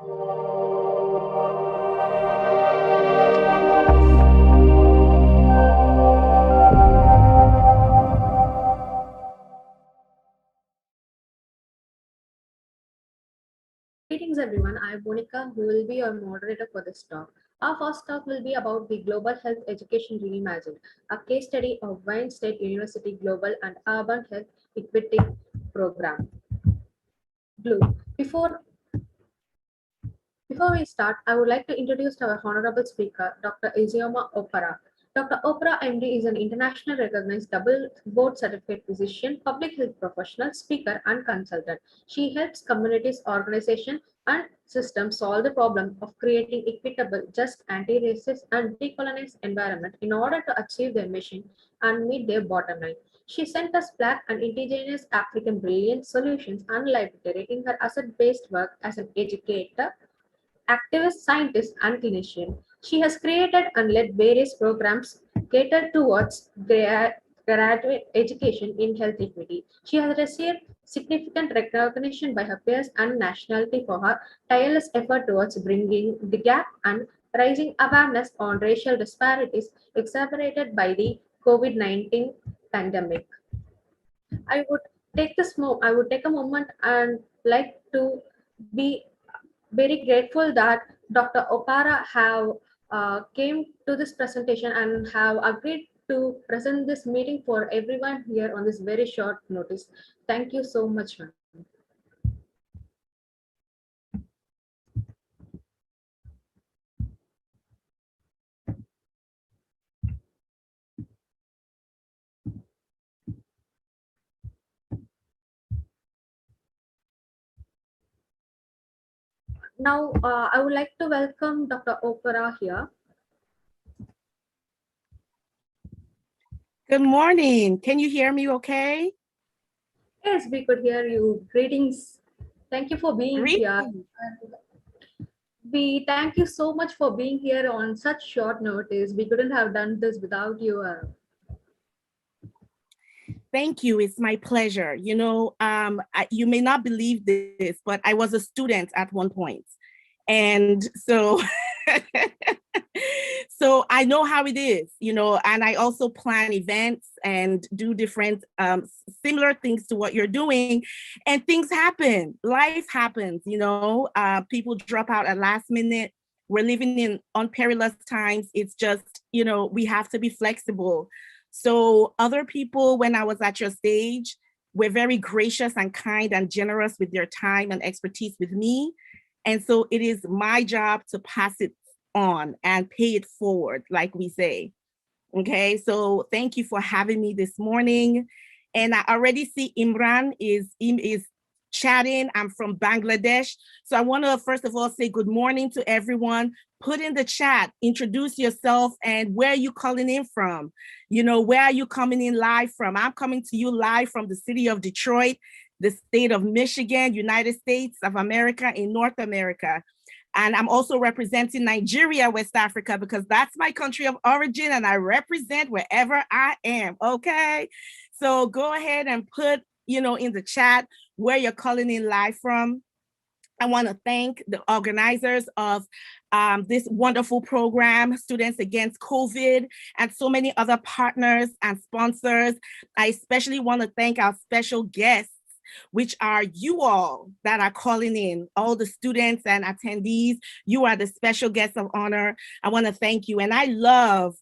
Greetings everyone, I am Monica who will be your moderator for this talk. Our first talk will be about the Global Health Education Reimagined, a case study of Wayne State University Global and Urban Health Equity Program. GLUE. Before we start, I would like to introduce our honorable speaker, Dr. Ijeoma Opara. Dr. Opara MD is an internationally recognized double board certified physician, public health professional, speaker, and consultant. She helps communities, organizations, and systems solve the problem of creating equitable, just, anti-racist, and decolonized environment in order to achieve their mission and meet their bottom line. She sent us Black and Indigenous African brilliant solutions and library in her asset-based work as an educator, activist, scientist, and clinician. She has created and led various programs catered towards graduate education in health equity. She has received significant recognition by her peers and nationality for her tireless effort towards bringing the gap and raising awareness on racial disparities exacerbated by the COVID-19 pandemic. I would I would take a moment and like to be very grateful that Dr. Opara have came to this presentation and have agreed to present this meeting for everyone here on this very short notice. Thank you so much, ma'am. Now, I would like to welcome Dr. Opara here. Good morning. Can you hear me okay? Yes, we could hear you. Greetings. Thank you for being here. We thank you so much for being here on such short notice. We couldn't have done this without you. Thank you. It's my pleasure. You know, you may not believe this, but I was a student at one point. And so, so I know how it is, you know, and I also plan events and do different similar things to what you're doing, and things happen. Life happens, you know, people drop out at last minute. We're living in unperilous times. It's just, you know, we have to be flexible. So other people, when I was at your stage, were very gracious and kind and generous with their time and expertise with me. And so it is my job to pass it on and pay it forward, like we say. Okay, so thank you for having me this morning. And I already see Imran is chatting. I'm from Bangladesh. So I want to first of all say good morning to everyone. Put in the chat, introduce yourself and where are you calling in from? You know, where are you coming in live from? I'm coming to you live from the city of Detroit, the state of Michigan, United States of America in North America. And I'm also representing Nigeria, West Africa, because that's my country of origin and I represent wherever I am, okay? So go ahead and put, you know, in the chat where you're calling in live from. I want to thank the organizers of this wonderful program, Students Against COVID, and so many other partners and sponsors. I especially want to thank our special guests, which are you all that are calling in, all the students and attendees. You are the special guests of honor. I want to thank you. And I love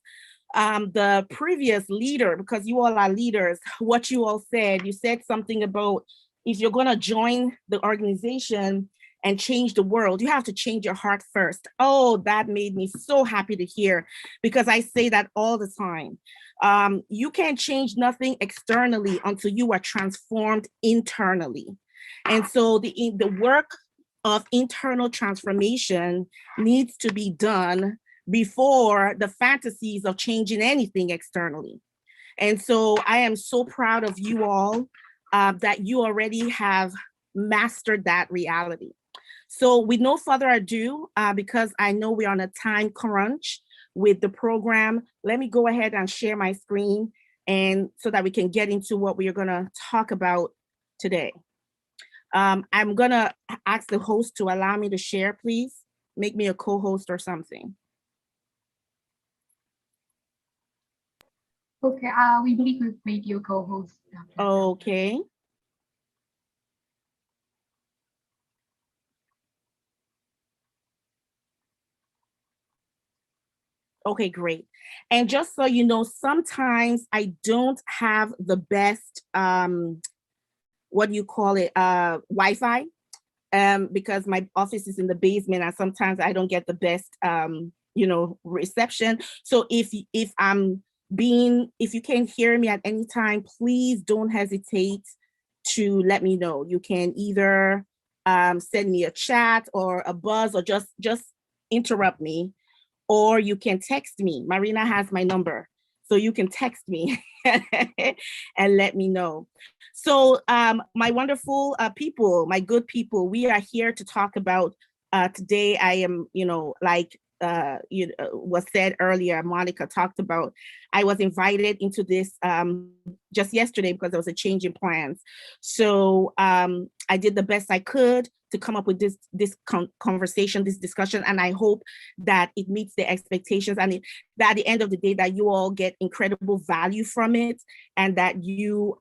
the previous leader, because you all are leaders, what you all said. You said something about if you're going to join the organization and change the world, you have to change your heart first. Oh, that made me so happy to hear, because I say that all the time. You can't change nothing externally until you are transformed internally. And so the work of internal transformation needs to be done before the fantasies of changing anything externally. And so I am so proud of you all that you already have mastered that reality. So with no further ado, because I know we're on a time crunch with the program, let me go ahead and share my screen and so that we can get into what we are going to talk about today. I'm gonna ask the host to allow me to share, please. Make me a co-host or something. Okay, we believe we've made you co-host. Okay. Okay, great. And just so you know, sometimes I don't have the best, what do you call it, Wi-Fi, because my office is in the basement and sometimes I don't get the best, reception. So if you can't hear me at any time, please don't hesitate to let me know. You can either send me a chat or a buzz or just interrupt me, or you can text me. Marina has my number, so you can text me and let me know. So my wonderful people, my good people, we are here to talk about today. I am, like was said earlier, Monica talked about, I was invited into this just yesterday because there was a change in plans. So I did the best I could to come up with this conversation, this discussion, and I hope that it meets the expectations, and that at the end of the day that you all get incredible value from it, and that you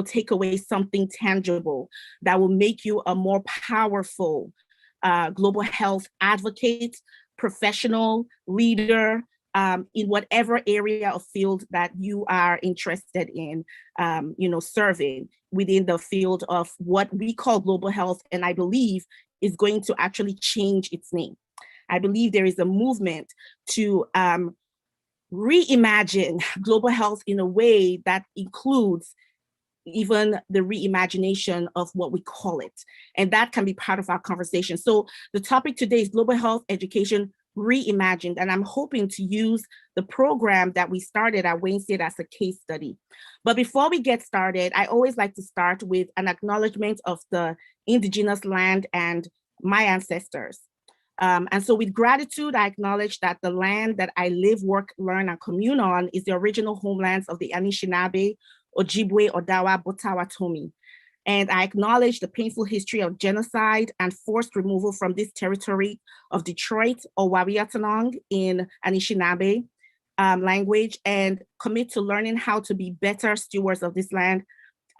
take away something tangible that will make you a more powerful global health advocate, professional, leader, in whatever area of field that you are interested in, serving within the field of what we call global health, and I believe is going to actually change its name. I believe there is a movement to reimagine global health in a way that includes even the reimagination of what we call it. And that can be part of our conversation. So the topic today is global health education reimagined. And I'm hoping to use the program that we started at Wayne State as a case study. But before we get started, I always like to start with an acknowledgement of the indigenous land and my ancestors. And so with gratitude, I acknowledge that the land that I live, work, learn, and commune on is the original homelands of the Anishinaabe, Ojibwe, Odawa, Potawatomi. And I acknowledge the painful history of genocide and forced removal from this territory of Detroit, or Wawiatanong in Anishinaabe language, and commit to learning how to be better stewards of this land.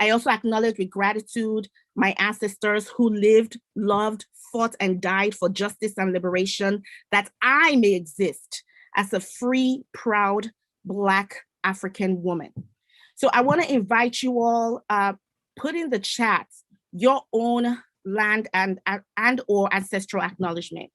I also acknowledge with gratitude my ancestors who lived, loved, fought, and died for justice and liberation, that I may exist as a free, proud, Black African woman. So I want to invite you all, put in the chat your own land and or ancestral acknowledgement.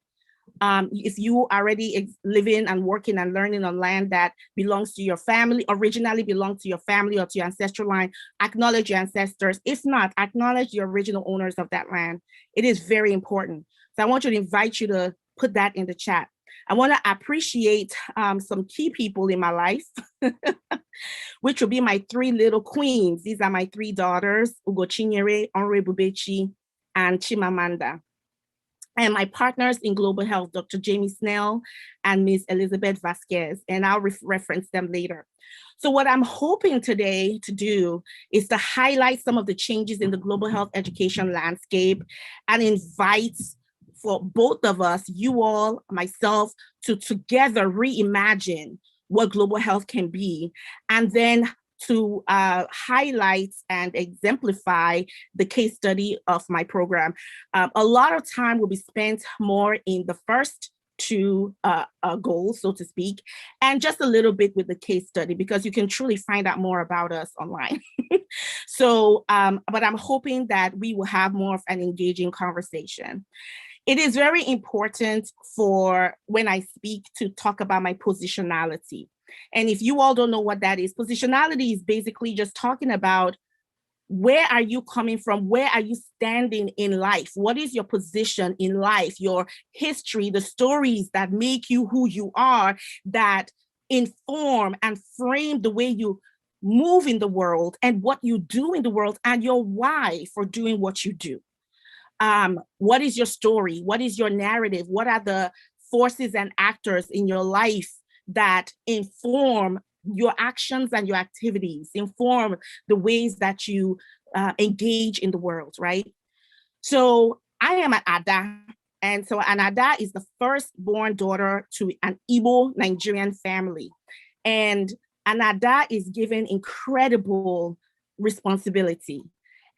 If you already living and working and learning on land that belongs to your family, originally belonged to your family or to your ancestral line, acknowledge your ancestors. If not, acknowledge the original owners of that land. It is very important. So I want to invite you to put that in the chat. I want to appreciate some key people in my life, which will be my three little queens. These are my three daughters, Ugochinyere, Onre Bubechi, and Chimamanda. And my partners in global health, Dr. Jamie Snell and Ms. Elizabeth Vasquez, and I'll reference them later. So what I'm hoping today to do is to highlight some of the changes in the global health education landscape and invite for both of us, you all, myself, to together reimagine what global health can be, and then to highlight and exemplify the case study of my program. A lot of time will be spent more in the first two goals, so to speak, and just a little bit with the case study, because you can truly find out more about us online. So, but I'm hoping that we will have more of an engaging conversation. It is very important for when I speak to talk about my positionality. And if you all don't know what that is, positionality is basically just talking about where are you coming from? Where are you standing in life? What is your position in life? Your history, the stories that make you who you are, that inform and frame the way you move in the world and what you do in the world and your why for doing what you do. What is your story? What is your narrative? What are the forces and actors in your life that inform your actions and your activities, inform the ways that you engage in the world, right? So I am an Ada. And so an Ada is the firstborn daughter to an Igbo Nigerian family. And an Ada is given incredible responsibility.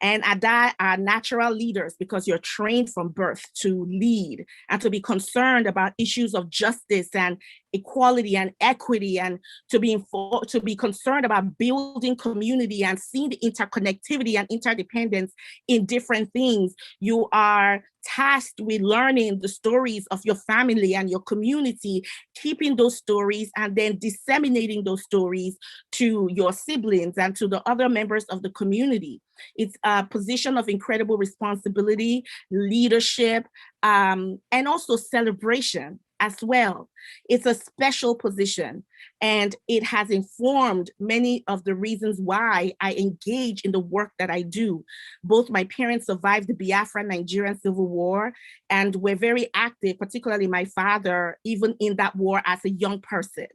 And Ada are natural leaders because you're trained from birth to lead and to be concerned about issues of justice and equality and equity, and to be concerned about building community and seeing the interconnectivity and interdependence in different things. You are tasked with learning the stories of your family and your community, keeping those stories and then disseminating those stories to your siblings and to the other members of the community. It's a position of incredible responsibility, leadership, and also celebration as well. It's a special position, and it has informed many of the reasons why I engage in the work that I do. Both my parents survived the Biafra Nigerian Civil War and were very active, particularly my father, even in that war as a young person.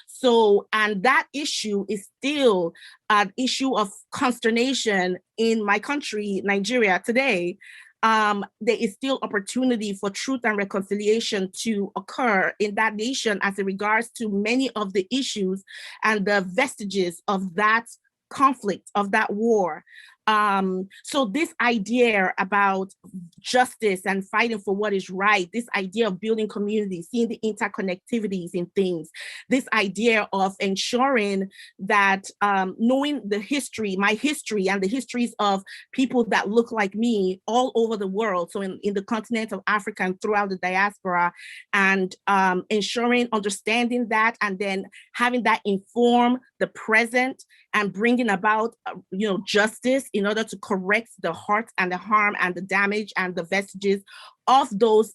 So, and that issue is still an issue of consternation in my country, Nigeria, today. There is still opportunity for truth and reconciliation to occur in that nation as it regards to many of the issues and the vestiges of that conflict, of that war. So this idea about justice and fighting for what is right, this idea of building communities, seeing the interconnectivities in things, this idea of ensuring that knowing the history, my history and the histories of people that look like me all over the world, so in the continent of Africa and throughout the diaspora, and ensuring, understanding that, and then having that inform the present and bringing about, justice in order to correct the hurt and the harm and the damage and the vestiges of those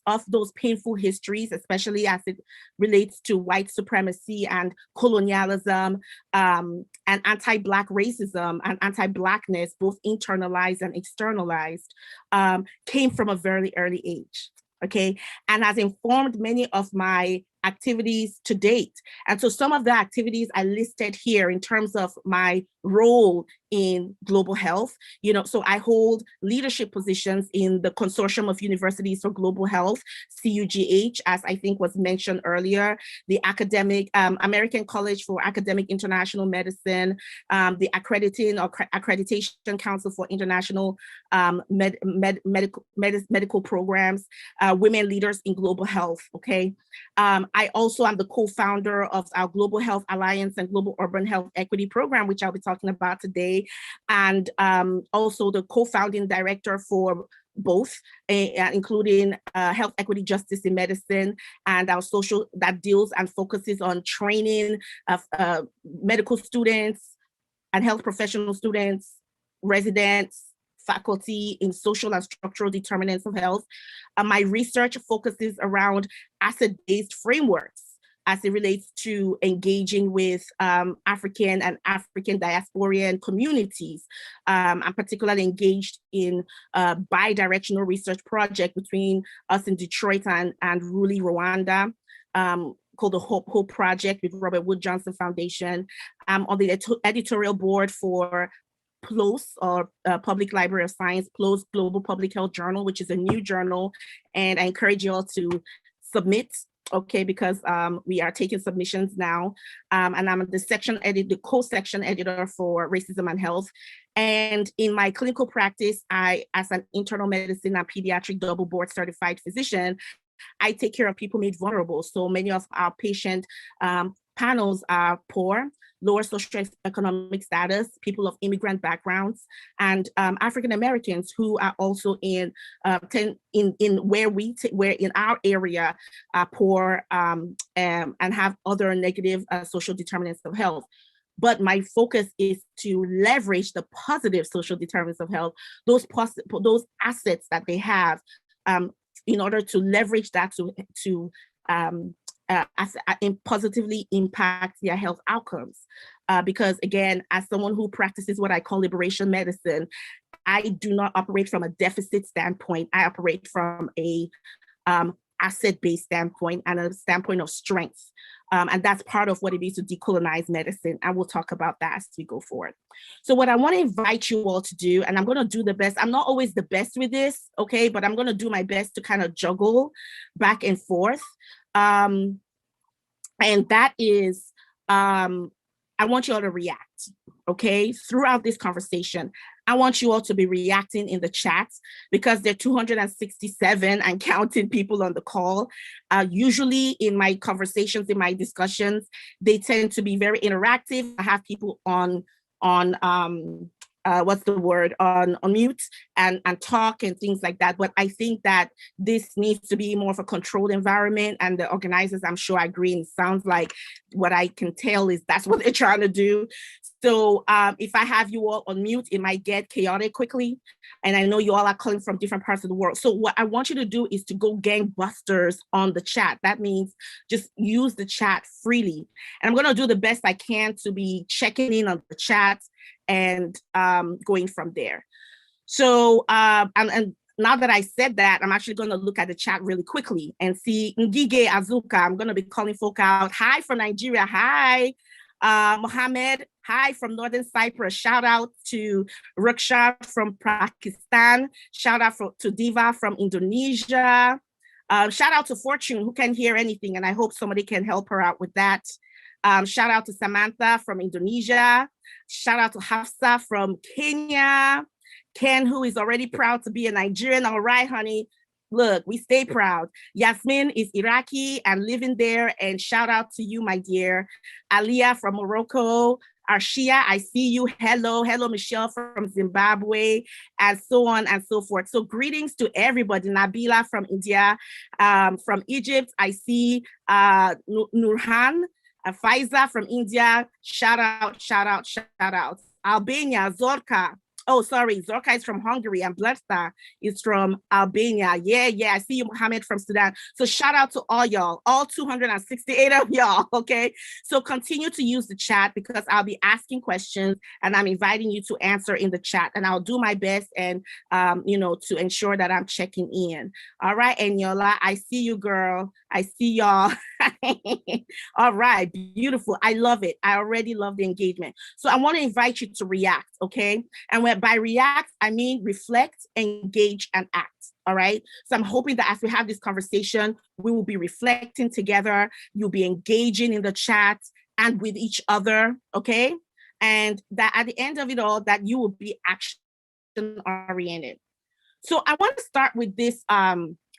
painful histories, especially as it relates to white supremacy and colonialism, and anti-Black racism and anti-Blackness, both internalized and externalized, came from a very early age. Okay, and has informed many of my activities to date. And so some of the activities I listed here in terms of my role in global health, so I hold leadership positions in the Consortium of Universities for Global Health, CUGH, as I think was mentioned earlier, the American College for Academic International Medicine, the Accreditation Council for International Medical Programs, Women Leaders in Global Health, okay? I also am the co-founder of our Global Health Alliance and Global Urban Health Equity Program, which I'll be talking about today, and also the co-founding director for both, including health equity justice in medicine and our social that deals and focuses on training of medical students and health professional students, residents, faculty in social and structural determinants of health. My research focuses around asset-based frameworks as it relates to engaging with African and African diasporian communities. I'm particularly engaged in a bi-directional research project between us in Detroit and Ruli, Rwanda, called the Hope Project with Robert Wood Johnson Foundation. I'm on the editorial board for PLOS, or Public Library of Science, PLOS Global Public Health Journal, which is a new journal. And I encourage you all to submit, okay, because we are taking submissions now. And I'm the co-section editor for Racism and Health. And in my clinical practice, as an internal medicine and pediatric double board certified physician, I take care of people made vulnerable. So many of our patient panels are poor, lower socioeconomic status, people of immigrant backgrounds, and African Americans who are also in where in our area are poor and have other negative social determinants of health. But my focus is to leverage the positive social determinants of health, those assets that they have, in order to leverage that to positively impact their health outcomes. Because again, as someone who practices what I call liberation medicine, I do not operate from a deficit standpoint. I operate from a asset-based standpoint and a standpoint of strength. And that's part of what it means to decolonize medicine. And we'll talk about that as we go forward. So what I want to invite you all to do, and I'm going to do the best. I'm not always the best with this, okay? But I'm going to do my best to kind of juggle back and forth. And that is, I want you all to react, okay? Throughout this conversation, I want you all to be reacting in the chat because there are 267 and counting people on the call. Usually in my conversations, in my discussions, they tend to be very interactive. I have people on what's the word, on mute and talk and things like that. But I think that this needs to be more of a controlled environment, and the organizers, I'm sure, agree. And it sounds like what I can tell is that's what they're trying to do. So if I have you all on mute, it might get chaotic quickly. And I know you all are calling from different parts of the world. So what I want you to do is to go gangbusters on the chat. That means just use the chat freely. And I'm going to do the best I can to be checking in on the chat and going from there. So, and now that I said that, I'm actually going to look at the chat really quickly and see Ngige Azuka. I'm going to be calling folk out. Hi from Nigeria. Hi. Mohammed, hi from Northern Cyprus. Shout out to Ruksha from Pakistan. Shout out to Diva from Indonesia. Shout out to Fortune, who can't hear anything, and I hope somebody can help her out with that. Shout out to Samantha from Indonesia. Shout out to Hafsa from Kenya. Ken, who is already proud to be a Nigerian. All right, honey. Look, we stay proud. Yasmin is Iraqi and living there. And shout out to you, my dear. Aliyah from Morocco. Arshia, I see you. Hello. Hello, Michelle from Zimbabwe, and so on and so forth. So greetings to everybody. Nabila from India. From Egypt, I see Nurhan. Faiza from India. Shout out, shout out, shout out. Albania, Zorka. Oh, sorry, Zorka is from Hungary and Blesta is from Albania. Yeah, I see you, Mohammed from Sudan. So shout out to all y'all, all 268 of y'all, okay? So continue to use the chat because I'll be asking questions and I'm inviting you to answer in the chat, and I'll do my best and, to ensure that I'm checking in. All right, Eniola, I see you, girl. I see y'all. All right, beautiful. I love it. I already love the engagement. So I want to invite you to react, okay? And by react, I mean reflect, engage, and act. All right. So I'm hoping that as we have this conversation, we will be reflecting together. You'll be engaging in the chat and with each other. Okay. And that at the end of it all, that you will be action oriented. So I want to start with this. I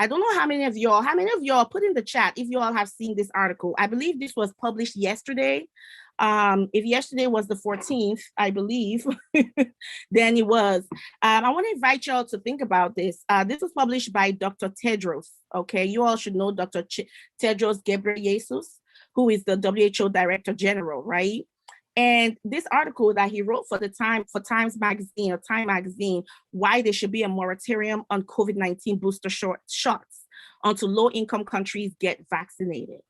don't know how many of y'all put in the chat if you all have seen this article. I believe this was published yesterday. If yesterday was the 14th, I believe, then it was. I want to invite y'all to think about this. This was published by Dr. Tedros. Okay, you all should know Dr. Tedros Ghebreyesus, who is the WHO Director General, right? And this article that he wrote for Time Magazine, why there should be a moratorium on COVID-19 booster shots until low-income countries get vaccinated.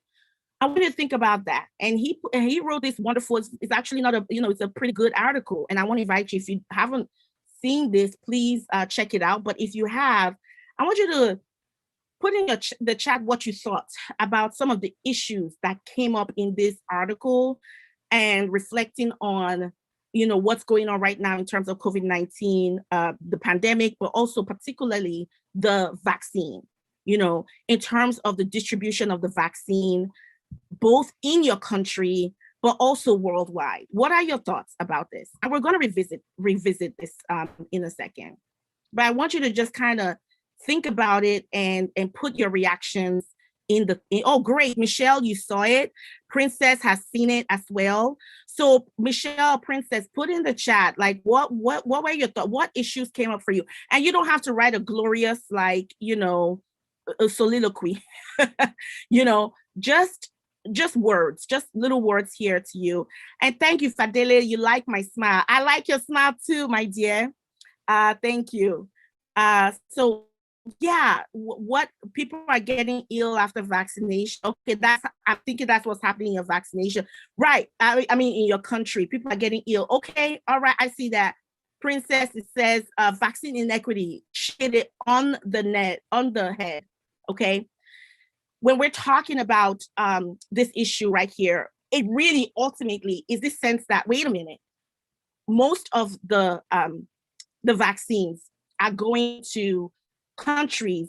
I want you to think about that. And he wrote this wonderful, it's actually not it's a pretty good article. And I want to invite you, if you haven't seen this, please check it out. But if you have, I want you to put in the chat what you thought about some of the issues that came up in this article and reflecting on, what's going on right now in terms of COVID-19, the pandemic, but also particularly the vaccine, in terms of the distribution of the vaccine, both in your country, but also worldwide. What are your thoughts about this? And we're going to revisit this in a second. But I want you to just kind of think about it and put your reactions oh, great, Michelle, you saw it. Princess has seen it as well. So Michelle, Princess, put in the chat, like, what were your thoughts? What issues came up for you? And you don't have to write a glorious, a soliloquy, just words, just little words here to you. And thank you, Fadele. You like my smile. I like your smile too, my dear. Thank you. So yeah, what people are getting ill after vaccination. Okay, I'm thinking that's what's happening in vaccination. Right. I mean, in your country, people are getting ill. Okay, all right, I see that. Princess, it says vaccine inequity, shit it on the head. Okay. when we're talking about this issue right here, it really ultimately is this sense that, wait a minute, most of the vaccines are going to countries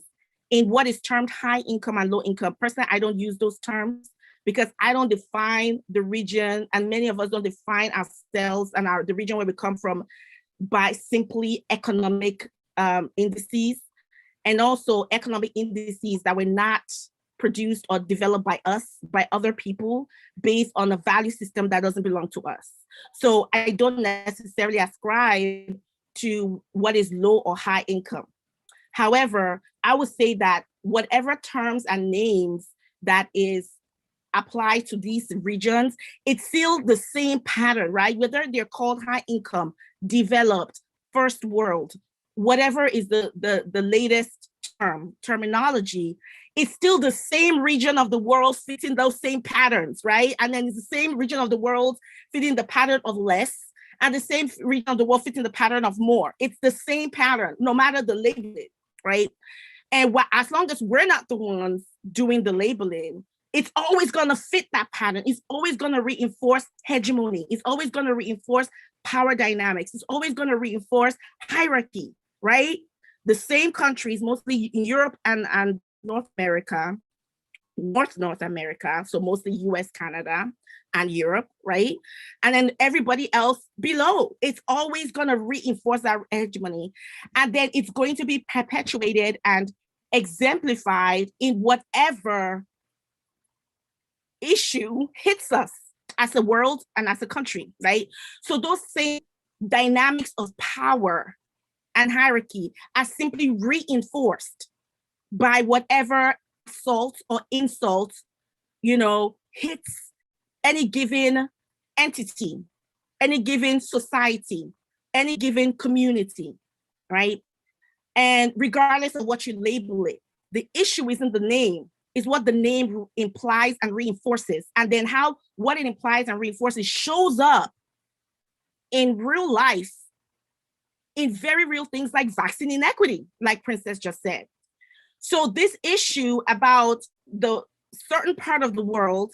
in what is termed high income and low income. Personally, I don't use those terms because I don't define the region, and many of us don't define ourselves and the region where we come from by simply economic indices, and also economic indices that were not produced or developed by us, by other people, based on a value system that doesn't belong to us. So I don't necessarily ascribe to what is low or high income. However, I would say that whatever terms and names that is applied to these regions, it's still the same pattern, right? Whether they're called high income, developed, first world, whatever is the latest terminology, it's still the same region of the world fitting those same patterns, right? And then it's the same region of the world fitting the pattern of less, and the same region of the world fitting the pattern of more. It's the same pattern, no matter the labeling, right? And as long as we're not the ones doing the labeling, it's always going to fit that pattern. It's always going to reinforce hegemony. It's always going to reinforce power dynamics. It's always going to reinforce hierarchy, right? The same countries, mostly in Europe and North America, North America, so mostly US, Canada, and Europe, right? And then everybody else below. It's always going to reinforce that hegemony. And then it's going to be perpetuated and exemplified in whatever issue hits us as a world and as a country, right? So those same dynamics of power and hierarchy are simply reinforced by whatever assault or insult, hits any given entity, any given society, any given community, right? And regardless of what you label it, the issue isn't the name, it's what the name implies and reinforces. And then what it implies and reinforces shows up in real life, in very real things like vaccine inequity, like Princess just said. So this issue about the certain part of the world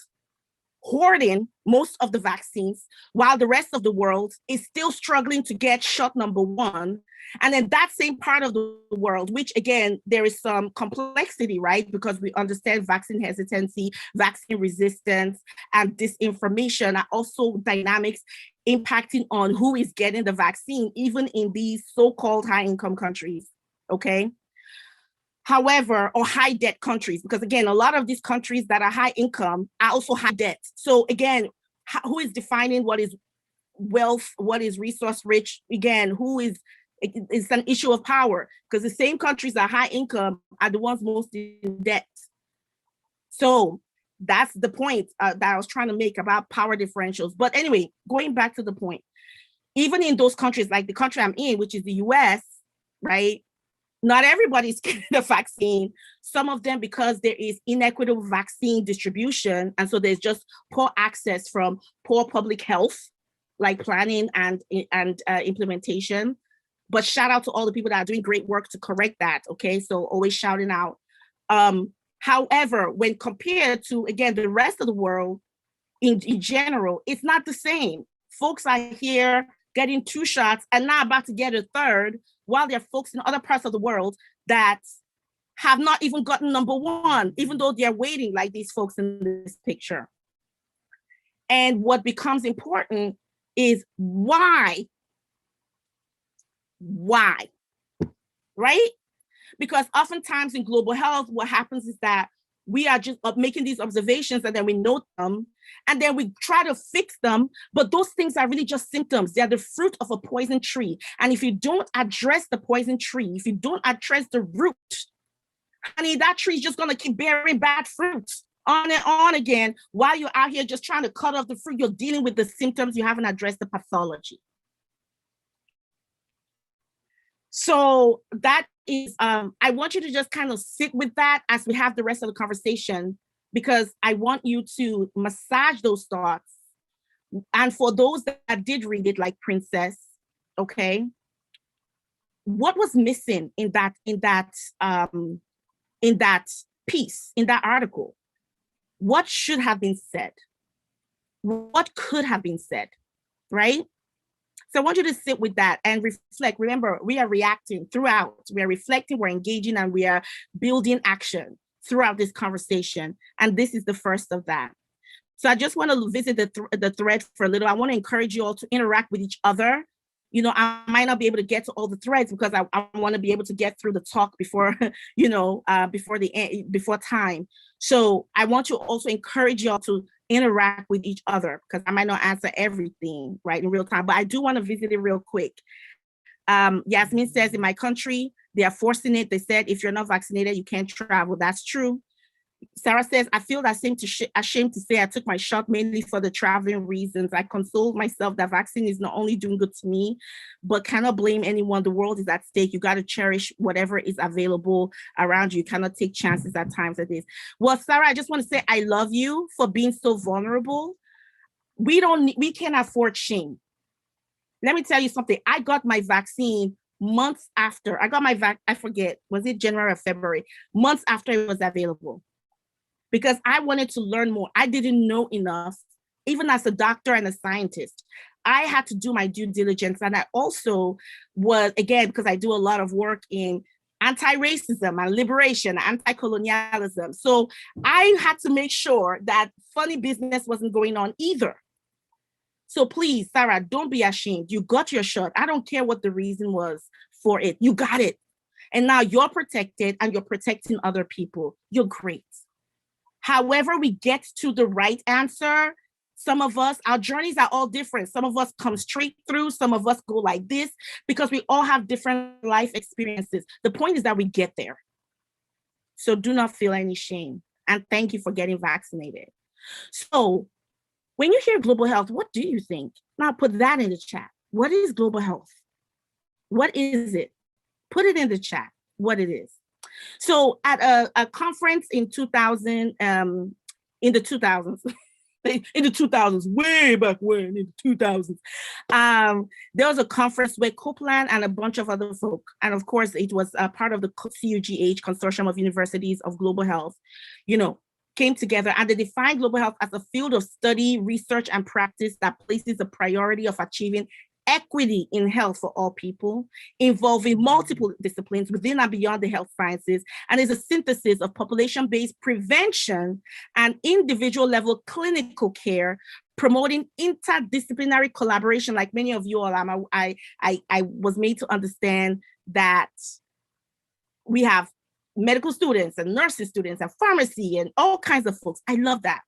hoarding most of the vaccines while the rest of the world is still struggling to get shot number one. And then that same part of the world, which again, there is some complexity, right? Because we understand vaccine hesitancy, vaccine resistance, and disinformation are also dynamics impacting on who is getting the vaccine, even in these so-called high-income countries, okay? However, or high debt countries, because again, a lot of these countries that are high income are also high debt. So again, who is defining what is wealth, what is resource rich? Again, it's an issue of power, because the same countries that are high income are the ones most in debt. So that's the point that I was trying to make about power differentials. But anyway, going back to the point, even in those countries, like the country I'm in, which is the US, right? Not everybody's getting the vaccine. Some of them, because there is inequitable vaccine distribution, and so there's just poor access from poor public health, like planning and implementation. But shout out to all the people that are doing great work to correct that, okay? So always shouting out. However, when compared to, again, the rest of the world in general, it's not the same. Folks are here getting 2 shots and not about to get a third, while there are folks in other parts of the world that have not even gotten number 1, even though they're waiting, like these folks in this picture. And what becomes important is why? Why? Right? Because oftentimes in global health, what happens is that we are just making these observations and then we note them and then we try to fix them. But those things are really just symptoms. They're the fruit of a poison tree. And if you don't address the poison tree, if you don't address the root, honey, that tree is just going to keep bearing bad fruit on and on again. While you're out here just trying to cut off the fruit, you're dealing with the symptoms. You haven't addressed the pathology. So that is, I want you to just kind of sit with that as we have the rest of the conversation, because I want you to massage those thoughts. And for those that did read it, like Princess, okay, what was missing in that piece in that article. What should have been said? What could have been said, right? So I want you to sit with that and reflect. Remember, we are reacting throughout. We are reflecting, we're engaging, and we are building action throughout this conversation. And this is the first of that. So I just want to visit the thread for a little. I want to encourage you all to interact with each other. You know, I might not be able to get to all the threads because I want to be able to get through the talk before, you know, before time. So I want to also encourage y'all to interact with each other because I might not answer everything right in real time, but I do want to visit it real quick. Yasmin says, in my country, they are forcing it. They said, if you're not vaccinated, you can't travel. That's true. Sarah says, I feel ashamed to say I took my shot mainly for the traveling reasons. I consoled myself that vaccine is not only doing good to me, but cannot blame anyone. The world is at stake. You got to cherish whatever is available around you. You cannot take chances at times like this. Well, Sarah, I just want to say I love you for being so vulnerable. We can't afford shame. Let me tell you something. I got my vaccine months after. I got my I forget, was it January or February? Months after it was available. Because I wanted to learn more. I didn't know enough, even as a doctor and a scientist. I had to do my due diligence. And I also was, again, because I do a lot of work in anti-racism and liberation, anti-colonialism. So I had to make sure that funny business wasn't going on either. So please, Sarah, don't be ashamed. You got your shot. I don't care what the reason was for it. You got it. And now you're protected and you're protecting other people. You're great. However, we get to the right answer, some of us, our journeys are all different. Some of us come straight through, some of us go like this, because we all have different life experiences. The point is that we get there. So do not feel any shame. And thank you for getting vaccinated. So when you hear global health, what do you think? Now put that in the chat. What is global health? What is it? Put it in the chat, what it is. So at a conference in 2000, in the 2000s, way back when, in the 2000s, there was a conference where Copeland and a bunch of other folk, and of course it was part of the CUGH, Consortium of Universities of Global Health, you know, came together, and they defined global health as a field of study, research, and practice that places the priority of achieving equity in health for all people, involving multiple disciplines within and beyond the health sciences, and is a synthesis of population-based prevention and individual-level clinical care, promoting interdisciplinary collaboration. Like many of you all, I was made to understand that we have medical students and nursing students and pharmacy and all kinds of folks. I love that.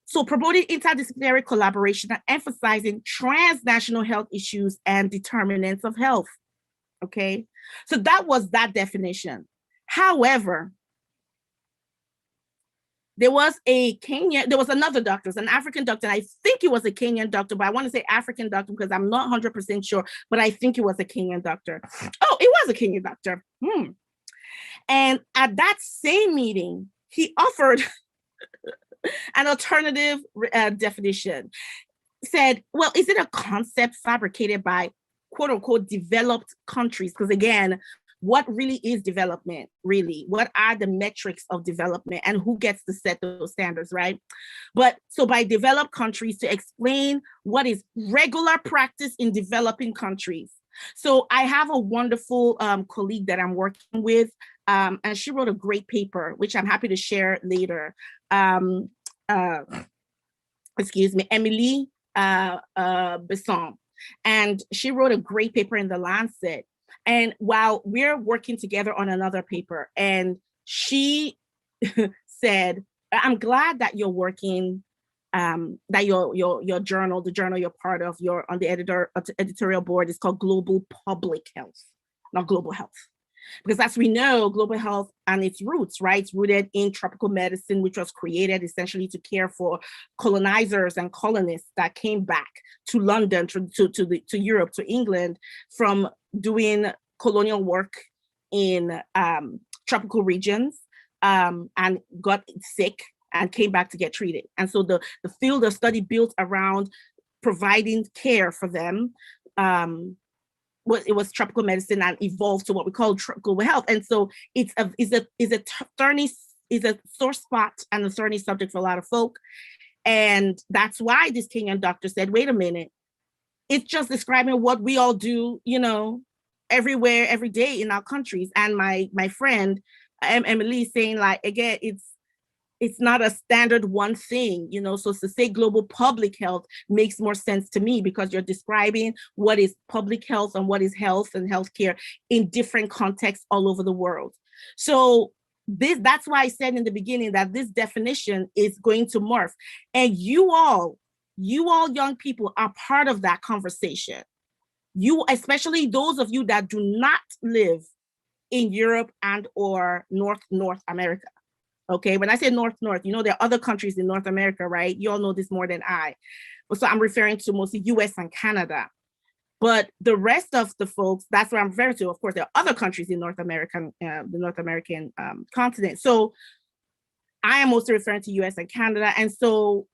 So promoting interdisciplinary collaboration and emphasizing transnational health issues and determinants of health, okay? So that was that definition. However, there was another doctor, an African doctor, and I think it was a Kenyan doctor, but I want to say African doctor because I'm not 100% sure, but I think it was a Kenyan doctor. Oh, it was a Kenyan doctor. And at that same meeting, he offered an alternative definition. Said, well, is it a concept fabricated by quote unquote developed countries? Because again, what really is development, really? What are the metrics of development and who gets to set those standards, right? But so by developed countries to explain what is regular practice in developing countries. So I have a wonderful colleague that I'm working with, and she wrote a great paper, which I'm happy to share later. Excuse me, Emily Besson. And she wrote a great paper in the Lancet. And while we're working together on another paper, and she said, I'm glad that you're working, that your journal, the journal you're part of, you're on the editorial board, is called Global Public Health, not Global Health. Because as we know, global health and its roots, right, it's rooted in tropical medicine, which was created essentially to care for colonizers and colonists that came back to London, to Europe, to England, from doing colonial work in tropical regions, and got sick and came back to get treated. And so the field of study built around providing care for them it was tropical medicine and evolved to what we call global health. And so it's a sore spot and a thorny subject for a lot of folk. And that's why this Kenyan doctor said, wait a minute, it's just describing what we all do, everywhere, every day in our countries. And my friend, Emily, saying like, again, it's not a standard one thing, so to say global public health makes more sense to me because you're describing what is public health and what is health and healthcare in different contexts all over the world. So that's why I said in the beginning that this definition is going to morph. And you all young people are part of that conversation. You, especially those of you that do not live in Europe and or North America. Okay, when I say North, there are other countries in North America, right? You all know this more than I. So I'm referring to mostly US and Canada. But the rest of the folks, that's what I'm referring to. Of course, there are other countries in North America, the North American continent. So I am mostly referring to US and Canada. And so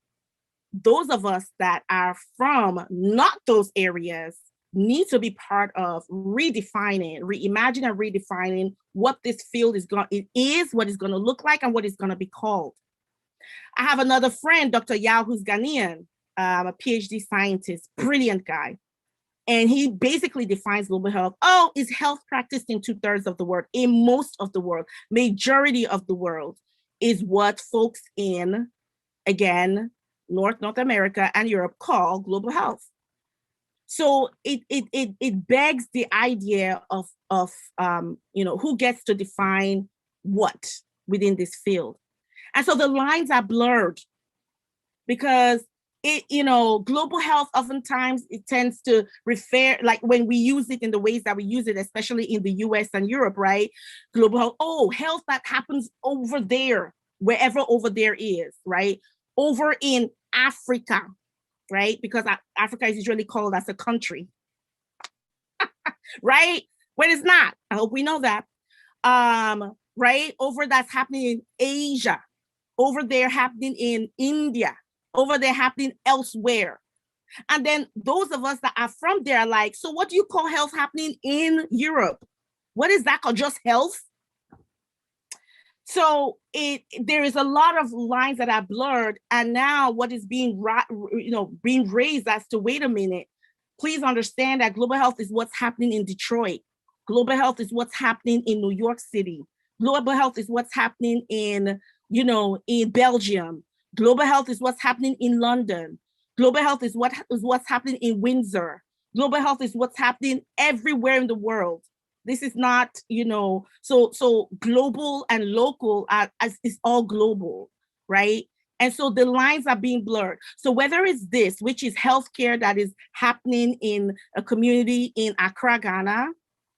those of us that are from not those areas need to be part of reimagining and redefining what this field what it's going to look like and what it's going to be called. I have another friend, Dr. Yao, who's Ghanaian, a PhD scientist, brilliant guy. And he basically defines global health. Is health practiced in 2/3 of the world, in most of the world, majority of the world is what folks in, again, North America and Europe call global health. So it begs the idea of who gets to define what within this field. And so the lines are blurred because global health oftentimes it tends to refer, like when we use it in the ways that we use it, especially in the US and Europe, right? Global health, health that happens over there, wherever over there is, right? Over in Africa, right? Because Africa is usually called as a country, right? When it's not. I hope we know that. Right? Over that's happening in Asia, over there happening in India, over there happening elsewhere. And then those of us that are from there are like, so what do you call health happening in Europe? What is that called? Just health? So there is a lot of lines that are blurred, and now what is being raised as to, wait a minute, please understand that global health is what's happening in Detroit. Global health is what's happening in New York City. Global health is what's happening in Belgium. Global health is what's happening in London. Global health is what's happening in Windsor. Global health is what's happening everywhere in the world. This is not, so global and local is all global, right? And so the lines are being blurred. So whether it's this, which is healthcare that is happening in a community in Accra, Ghana,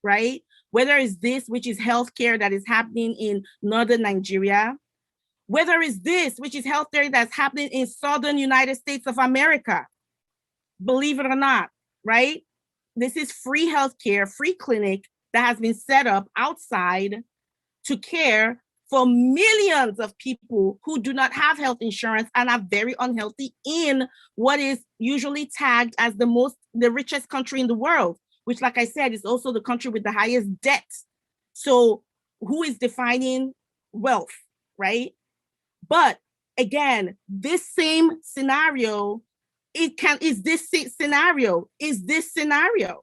right? Whether it's this, which is healthcare that is happening in northern Nigeria, whether it's this, which is healthcare that's happening in southern United States of America, believe it or not, right? This is free healthcare, free clinic that has been set up outside to care for millions of people who do not have health insurance and are very unhealthy in what is usually tagged as the richest country in the world, which, like I said, is also the country with the highest debt. So who is defining wealth, right? But again, this same scenario, is this scenario,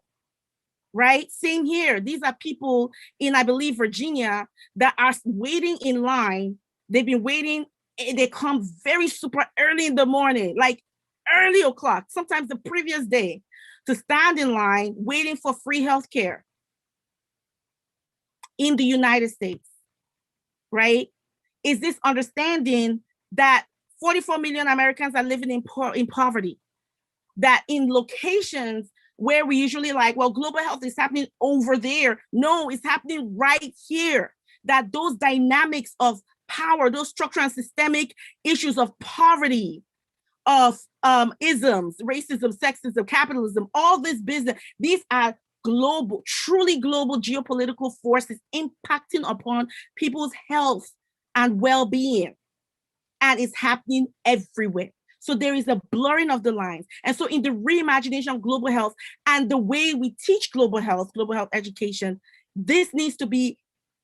right? Same here. These are people in, I believe, Virginia that are waiting in line. They've been waiting. They come very super early in the morning, like early o'clock, sometimes the previous day, to stand in line waiting for free healthcare in the United States, right? Is this understanding that 44 million Americans are living in poverty, that in locations where we usually like, well, global health is happening over there. No, it's happening right here. That those dynamics of power, those structural and systemic issues of poverty, of isms, racism, sexism, capitalism, all this business, these are global, truly global geopolitical forces impacting upon people's health and well-being. And it's happening everywhere. So there is a blurring of the lines. And so in the reimagination of global health and the way we teach global health education, this needs to be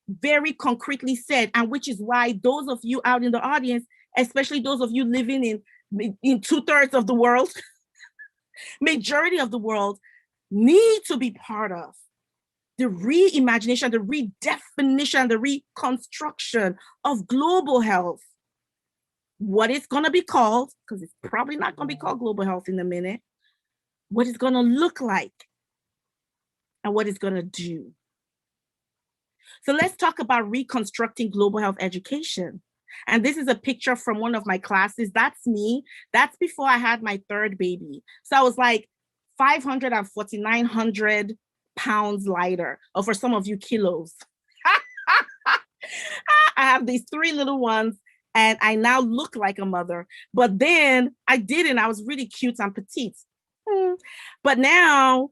very concretely said, and which is why those of you out in the audience, especially those of you living in 2/3 of the world, majority of the world, need to be part of the reimagination, the redefinition, the reconstruction of global health. What it's going to be called, because it's probably not going to be called global health in a minute, what it's going to look like, and what it's going to do. So let's talk about reconstructing global health education. And this is a picture from one of my classes. That's me. That's before I had my third baby. So I was like 500 and 4,900 pounds lighter, or for some of you, kilos. I have these 3 little ones, and I now look like a mother. But then I didn't. I was really cute and petite. But now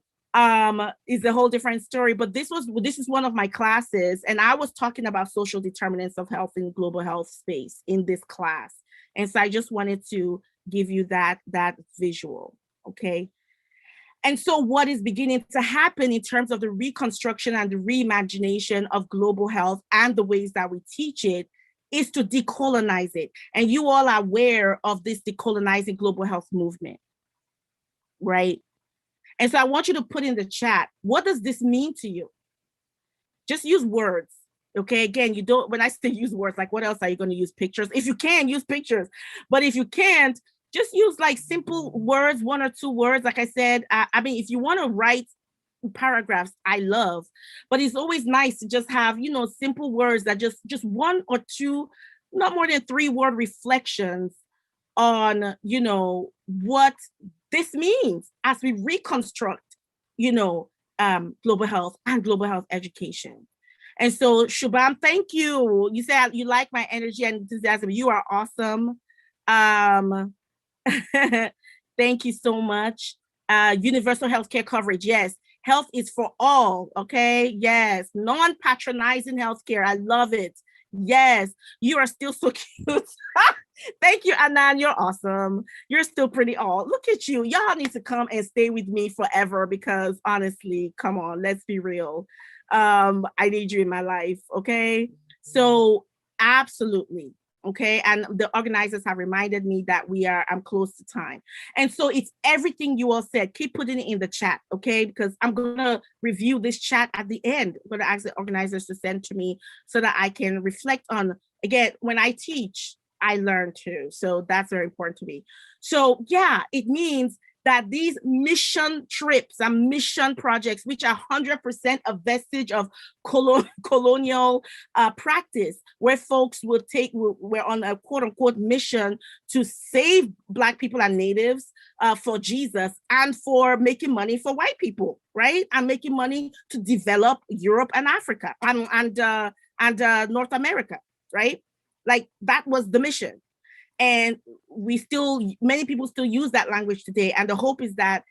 is a whole different story. But this is one of my classes, and I was talking about social determinants of health in global health space in this class. And so I just wanted to give you that visual, okay? And so what is beginning to happen in terms of the reconstruction and the reimagination of global health and the ways that we teach it is to decolonize it. And you all are aware of this decolonizing global health movement, right? And so I want you to put in the chat, what does this mean to you? Just use words, okay? Again, when I say use words, like what else are you going to use? Pictures? If you can, use pictures. But if you can't, just use like simple words, 1 or 2 words. Like I said, I mean, if you want to write paragraphs, I love, but it's always nice to just have, simple words that just 1 or 2, not more than 3 word reflections on, what this means as we reconstruct, global health and global health education. And so Shubham, thank you. You said you like my energy and enthusiasm. You are awesome. Thank you so much. Universal healthcare coverage. Yes. Health is for all. Okay. Yes. Non-patronizing healthcare. I love it. Yes. You are still so cute. Thank you, Anan. You're awesome. You're still pretty old. Look at you. Y'all need to come and stay with me forever because honestly, come on, let's be real. I need you in my life. Okay. So absolutely. Okay. And the organizers have reminded me that I'm close to time. And so it's everything you all said. Keep putting it in the chat. Okay. Because I'm going to review this chat at the end. I'm going to ask the organizers to send to me so that I can reflect on, again, when I teach, I learn too. So that's very important to me. So yeah, it means that these mission trips and mission projects, which are 100% a vestige of colonial practice, where folks we're on a quote unquote mission to save Black people and Natives for Jesus and for making money for white people, right? And making money to develop Europe and Africa and North America, right? Like that was the mission. And many people still use that language today. And the hope is that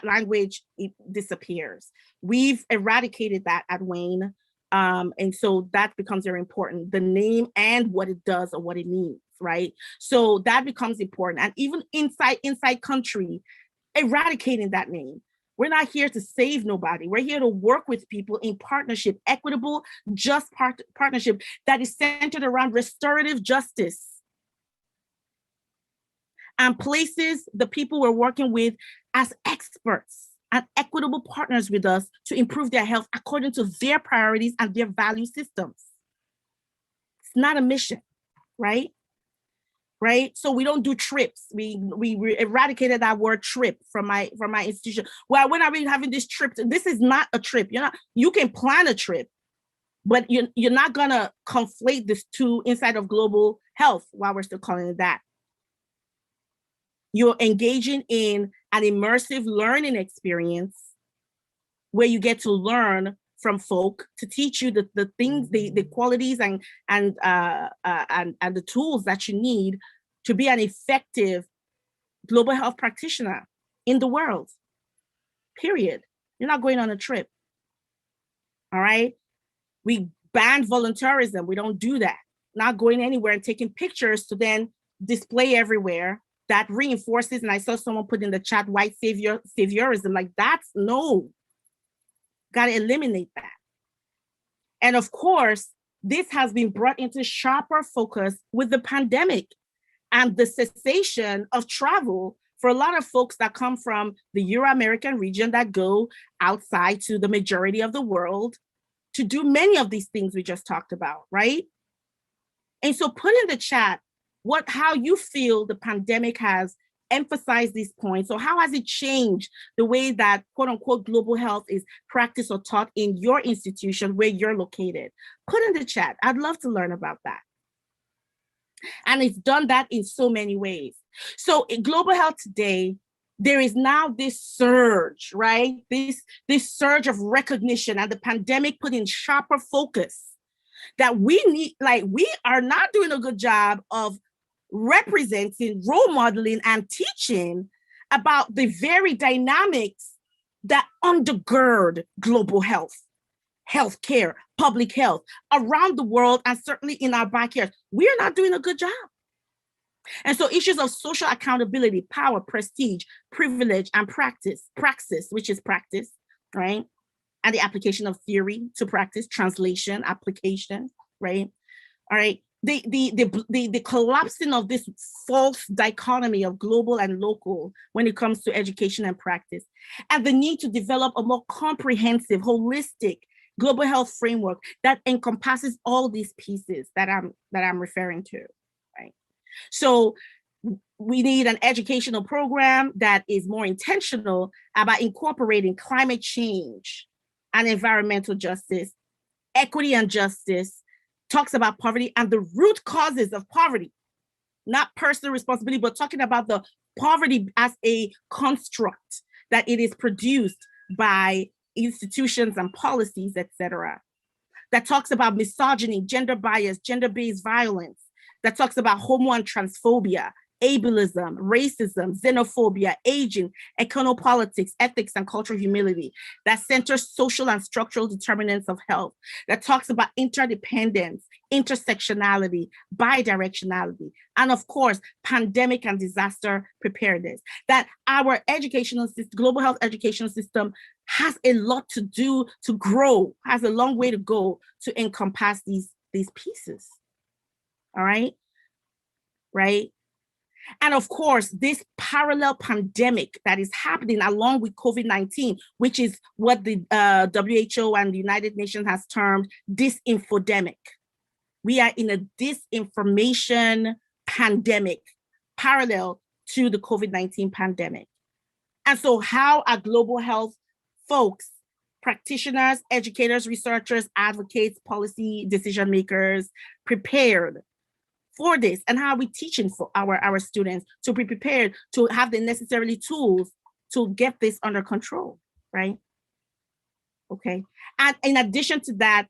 language, it disappears. We've eradicated that at Wayne. And so that becomes very important, the name and what it does or what it means, right? So that becomes important. And even inside country, eradicating that name. We're not here to save nobody. We're here to work with people in partnership, equitable, just partnership that is centered around restorative justice and places the people we're working with as experts and equitable partners with us to improve their health according to their priorities and their value systems. It's not a mission, right? Right? So we don't do trips. We eradicated that word trip from my institution. Well, when are we having this trip? This is not a trip. You can plan a trip, but you're not gonna conflate this two inside of global health while we're still calling it that. You're engaging in an immersive learning experience where you get to learn from folk to teach you the things, the qualities and the tools that you need to be an effective global health practitioner in the world, period. You're not going on a trip, all right? We banned voluntarism. We don't do that. Not going anywhere and taking pictures to then display everywhere that reinforces, and I saw someone put in the chat, white saviorism, like that's no, gotta eliminate that. And of course, this has been brought into sharper focus with the pandemic and the cessation of travel for a lot of folks that come from the Euro-American region that go outside to the majority of the world to do many of these things we just talked about, right? And so put in the chat how you feel the pandemic has emphasized these points, or how has it changed the way that quote unquote global health is practiced or taught in your institution where you're located. Put in the chat. I'd love to learn about that. And it's done that in so many ways. So in global health today, there is now this surge, right? This surge of recognition, and the pandemic put in sharper focus that we need, like we are not doing a good job of representing, role modeling, and teaching about the very dynamics that undergird global health, healthcare, public health around the world, and certainly in our backyard. We are not doing a good job. And so issues of social accountability, power, prestige, privilege, and praxis, which is practice, right? And the application of theory to practice, translation, application, right? All right. The collapsing of this false dichotomy of global and local when it comes to education and practice, and the need to develop a more comprehensive, holistic global health framework that encompasses all these pieces that I'm referring to, right? So we need an educational program that is more intentional about incorporating climate change and environmental justice, equity and justice, talks about poverty and the root causes of poverty, not personal responsibility, but talking about the poverty as a construct, that it is produced by institutions and policies, etc. That talks about misogyny, gender bias, gender-based violence, that talks about homo and transphobia, ableism, racism, xenophobia, aging, econopolitics, ethics, and cultural humility, that centers social and structural determinants of health, that talks about interdependence, intersectionality, bidirectionality, and of course, pandemic and disaster preparedness. That our educational system, global health educational system, has a lot to do to grow, has a long way to go to encompass these pieces. All right, right? And of course, this parallel pandemic that is happening along with COVID-19, which is what the WHO and the United Nations has termed disinfodemic. We are in a disinformation pandemic parallel to the COVID-19 pandemic. And so how are global health folks, practitioners, educators, researchers, advocates, policy decision makers prepared for this? And how are we teaching for our students to be prepared to have the necessary tools to get this under control, right? Okay. And in addition to that,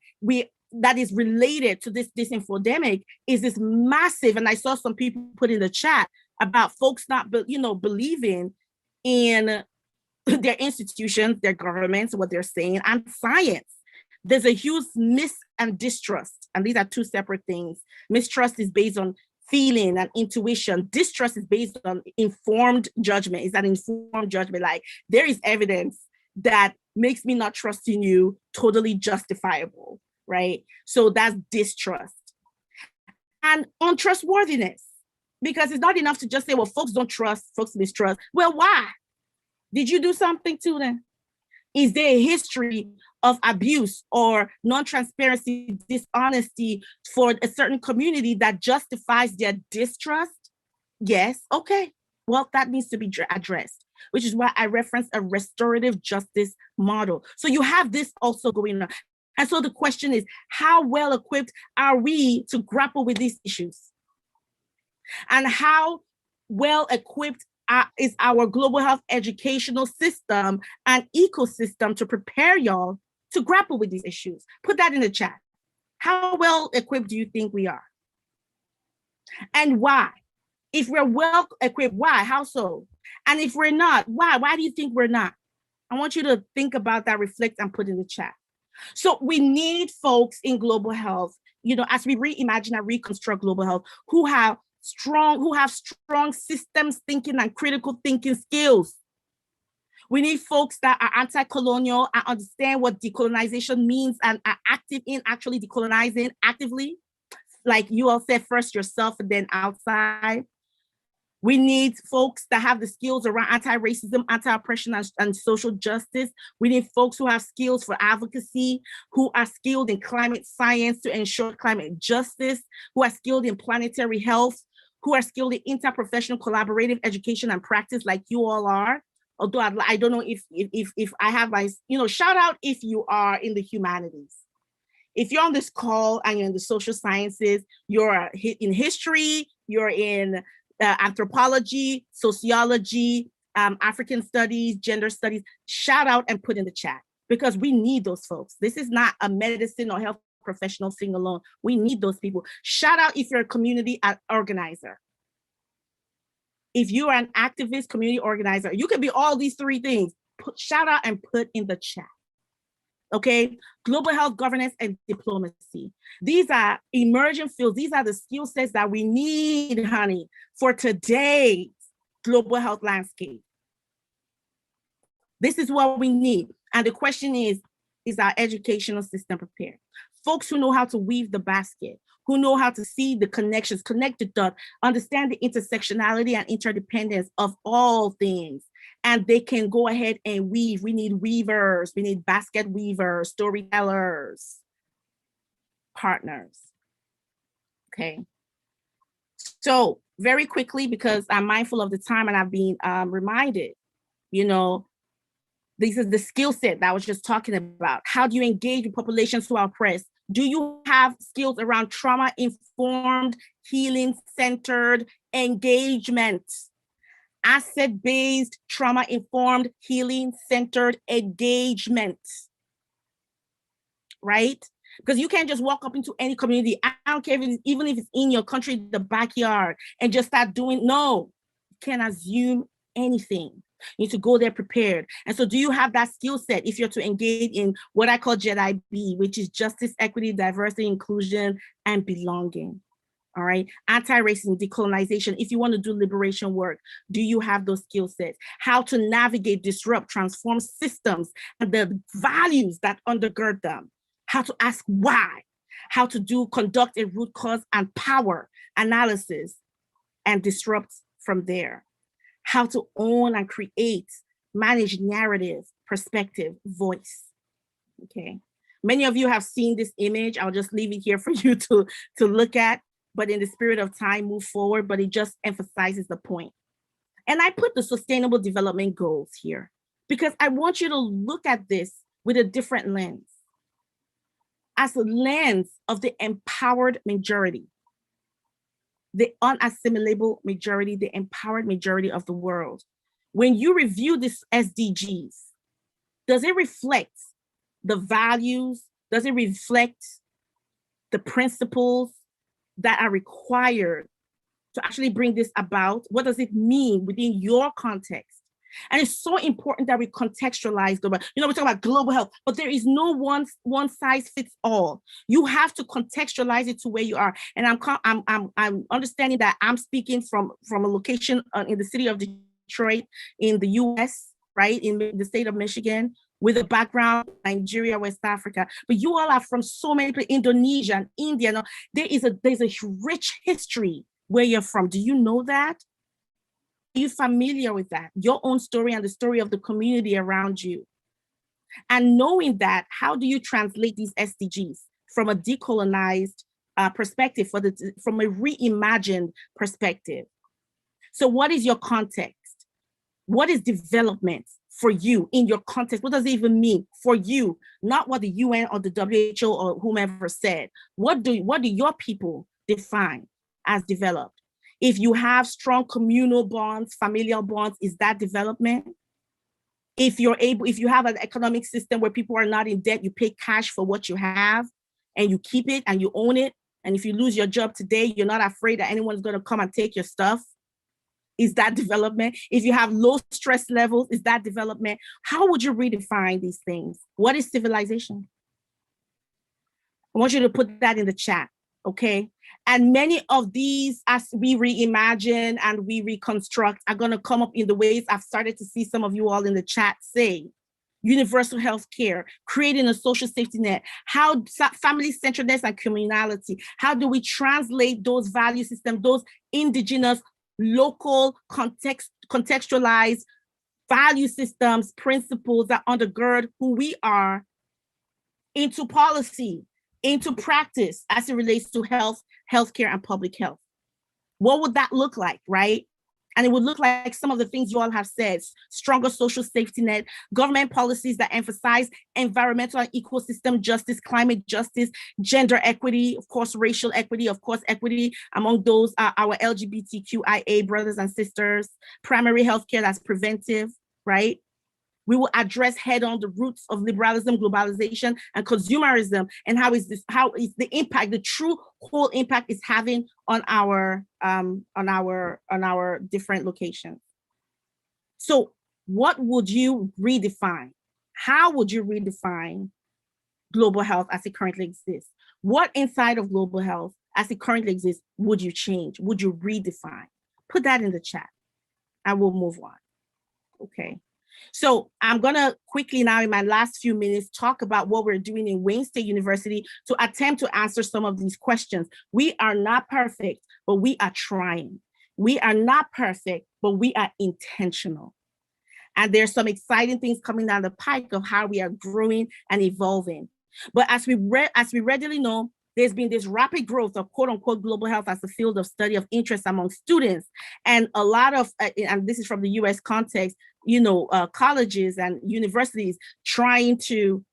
that is related to this disinfodemic is this massive, and I saw some people put in the chat about folks not believing in their institutions, their governments, what they're saying, and science. There's a huge and distrust, and these are two separate things. Mistrust is based on feeling and intuition. Distrust is based on informed judgment. It's an informed judgment, like there is evidence that makes me not trust in you, totally justifiable, right? So that's distrust. And untrustworthiness, because it's not enough to just say, well, folks don't trust, folks mistrust. Well, why? Did you do something to them? Is there a history of abuse or non-transparency, dishonesty for a certain community that justifies their distrust? Yes, okay. Well, that needs to be addressed, which is why I referenced a restorative justice model. So you have this also going on. And so the question is, how well equipped are we to grapple with these issues? And how well equipped is our global health educational system and ecosystem to prepare y'all to grapple with these issues? Put that in the chat. How well equipped do you think we are? And why? If we're well equipped, why? How so? And if we're not, why? Why do you think we're not? I want you to think about that, reflect, and put in the chat. So we need folks in global health, as we reimagine and reconstruct global health, who have who have strong systems thinking and critical thinking skills. We need folks that are anti-colonial and understand what decolonization means and are active in actually decolonizing actively. Like you all said, first yourself and then outside. We need folks that have the skills around anti-racism, anti-oppression, and social justice. We need folks who have skills for advocacy, who are skilled in climate science to ensure climate justice, who are skilled in planetary health, who are skilled in interprofessional collaborative education and practice like you all are. Although I don't know if I have my, shout out if you are in the humanities. If you're on this call and you're in the social sciences, you're in history, you're in anthropology, sociology, African studies, gender studies, shout out and put in the chat because we need those folks. This is not a medicine or health professional thing alone. We need those people. Shout out if you're a community organizer. If you are an activist, community organizer, you can be all these three things. Shout out and put in the chat. Okay, global health governance and diplomacy. These are emerging fields. These are the skill sets that we need, honey, for today's global health landscape. This is what we need. And the question is our educational system prepared? Folks who know how to weave the basket, who know how to see the connections, connect the dots, understand the intersectionality and interdependence of all things. And they can go ahead and weave. We need weavers, we need basket weavers, storytellers, partners. Okay. So very quickly, because I'm mindful of the time and I've been reminded, this is the skill set that I was just talking about. How do you engage with populations who are oppressed? Do you have skills around trauma-informed, healing-centered engagement? Asset-based, trauma-informed, healing-centered engagement, right? Because you can't just walk up into any community. I don't care even if it's in your country, the backyard, and just start doing, no, you can't assume anything. You need to go there prepared. And so do you have that skill set if you're to engage in what I call JEDI B, which is justice, equity, diversity, inclusion, and belonging? All right, anti-racism, decolonization. If you want to do liberation work, do you have those skill sets? How to navigate, disrupt, transform systems and the values that undergird them. How to ask why. How to conduct a root cause and power analysis and disrupt from there. How to own and create, manage narrative, perspective, voice. Okay. Many of you have seen this image. I'll just leave it here for you to look at. But in the spirit of time, move forward, but it just emphasizes the point. And I put the sustainable development goals here because I want you to look at this with a different lens, as a lens of the empowered majority, the unassimilable majority, the empowered majority of the world. When you review this SDGs, does it reflect the values? Does it reflect the principles that are required to actually bring this about? What does it mean within your context? And it's so important that we contextualize global. We're talking about global health, but there is no one size fits all. You have to contextualize it to where you are. And I'm understanding that I'm speaking from a location in the city of Detroit in the US, right, in the state of Michigan, with a background in Nigeria, West Africa. But you all are from so many places, Indonesia and India. No, there's a rich history where you're from. Do you know that? Are you familiar with that? Your own story and the story of the community around you. And knowing that, how do you translate these SDGs from a decolonized perspective, from a reimagined perspective? So what is your context? What is development for you in your context? What does it even mean for you? Not what the UN or the WHO or whomever said. What do your people define as developed? If you have strong communal bonds, familial bonds, is that development? If you have an economic system where people are not in debt, you pay cash for what you have and you keep it and you own it. And if you lose your job today, you're not afraid that anyone's going to come and take your stuff. Is that development? If you have low stress levels, is that development? How would you redefine these things? What is civilization? I want you to put that in the chat, okay? And many of these, as we reimagine and we reconstruct, are going to come up in the ways I've started to see some of you all in the chat say. Universal health care, creating a social safety net, how family-centeredness and communality, how do we translate those value systems, those indigenous, local, contextualized value systems, principles that undergird who we are into policy, into practice as it relates to health, healthcare, and public health. What would that look like, right? And it would look like some of the things you all have said: stronger social safety net, government policies that emphasize environmental and ecosystem justice, climate justice, gender equity, of course, racial equity, of course, equity among those our LGBTQIA brothers and sisters, primary healthcare that's preventive, right? We will address head-on the roots of liberalism, globalization, and consumerism, and how is the impact, the true whole impact is having on our different locations. So, what would you redefine? How would you redefine global health as it currently exists? What inside of global health as it currently exists would you change? Would you redefine? Put that in the chat. I will move on. Okay. So I'm gonna quickly now in my last few minutes talk about what we're doing in Wayne State University to attempt to answer some of these questions. We are not perfect, but we are trying. We are not perfect, but we are intentional. And there's some exciting things coming down the pike of how we are growing and evolving. But as we readily know, there's been this rapid growth of quote unquote global health as a field of study of interest among students. And a lot of, and this is from the US context, colleges and universities trying to,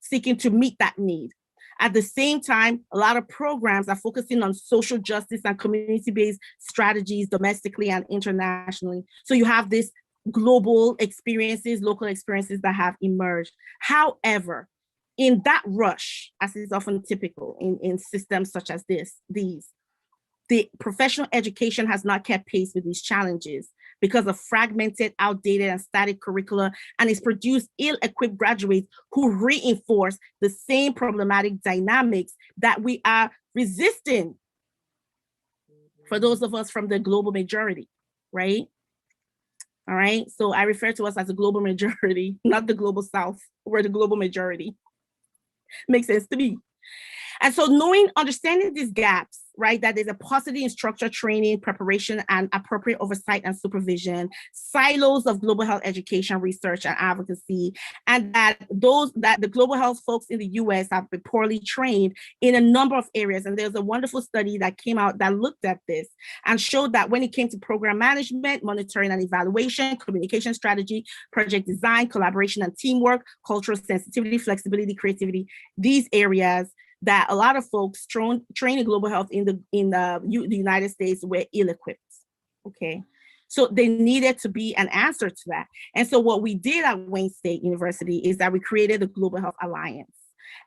seeking to meet that need. At the same time, a lot of programs are focusing on social justice and community-based strategies domestically and internationally. So you have this global experiences, local experiences that have emerged. However, in that rush, as is often typical in systems such as these, the professional education has not kept pace with these challenges because of fragmented, outdated, and static curricula, and it's produced ill-equipped graduates who reinforce the same problematic dynamics that we are resisting for those of us from the global majority, right? All right, so I refer to us as a global majority, not the global South. We're the global majority. Makes sense to me. And so understanding these gaps, right, that there's a paucity in structure, training, preparation, and appropriate oversight and supervision, silos of global health education, research, and advocacy, and that the global health folks in the US have been poorly trained in a number of areas. And there's a wonderful study that came out that looked at this and showed that when it came to program management, monitoring and evaluation, communication strategy, project design, collaboration and teamwork, cultural sensitivity, flexibility, creativity, these areas, that a lot of folks trained in global health in the United States were ill-equipped, okay? So they needed to be an answer to that. And so what we did at Wayne State University is that we created the Global Health Alliance.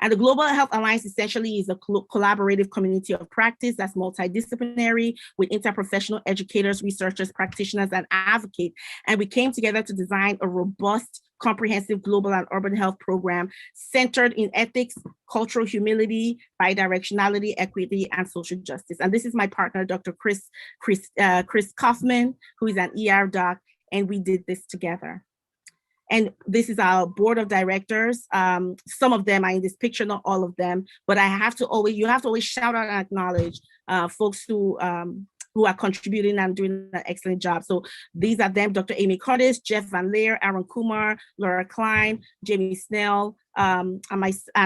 And the Global Health Alliance essentially is a collaborative community of practice that's multidisciplinary with interprofessional educators, researchers, practitioners, and advocates. And we came together to design a robust, comprehensive global and urban health program centered in ethics, cultural humility, bidirectionality, equity, and social justice. And this is my partner, Dr. Chris Kaufman, who is an ER doc, and we did this together. And this is our board of directors. Some of them are in this picture, not all of them, but you have to always shout out and acknowledge folks who are contributing and doing an excellent job. So these are them: Dr. Amy Curtis, Jeff Van Leer, Aaron Kumar, Laura Klein, Jamie Snell, and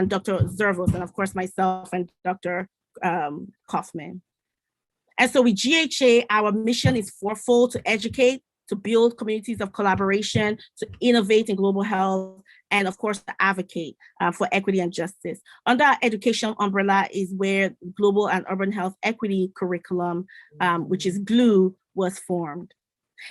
Dr. Zervos, and of course myself and Dr. Kaufman. And so with GHA, our mission is fourfold: to educate, to build communities of collaboration, to innovate in global health, and of course, to advocate for equity and justice. Under our educational umbrella is where Global and Urban Health Equity Curriculum, which is GLUE, was formed.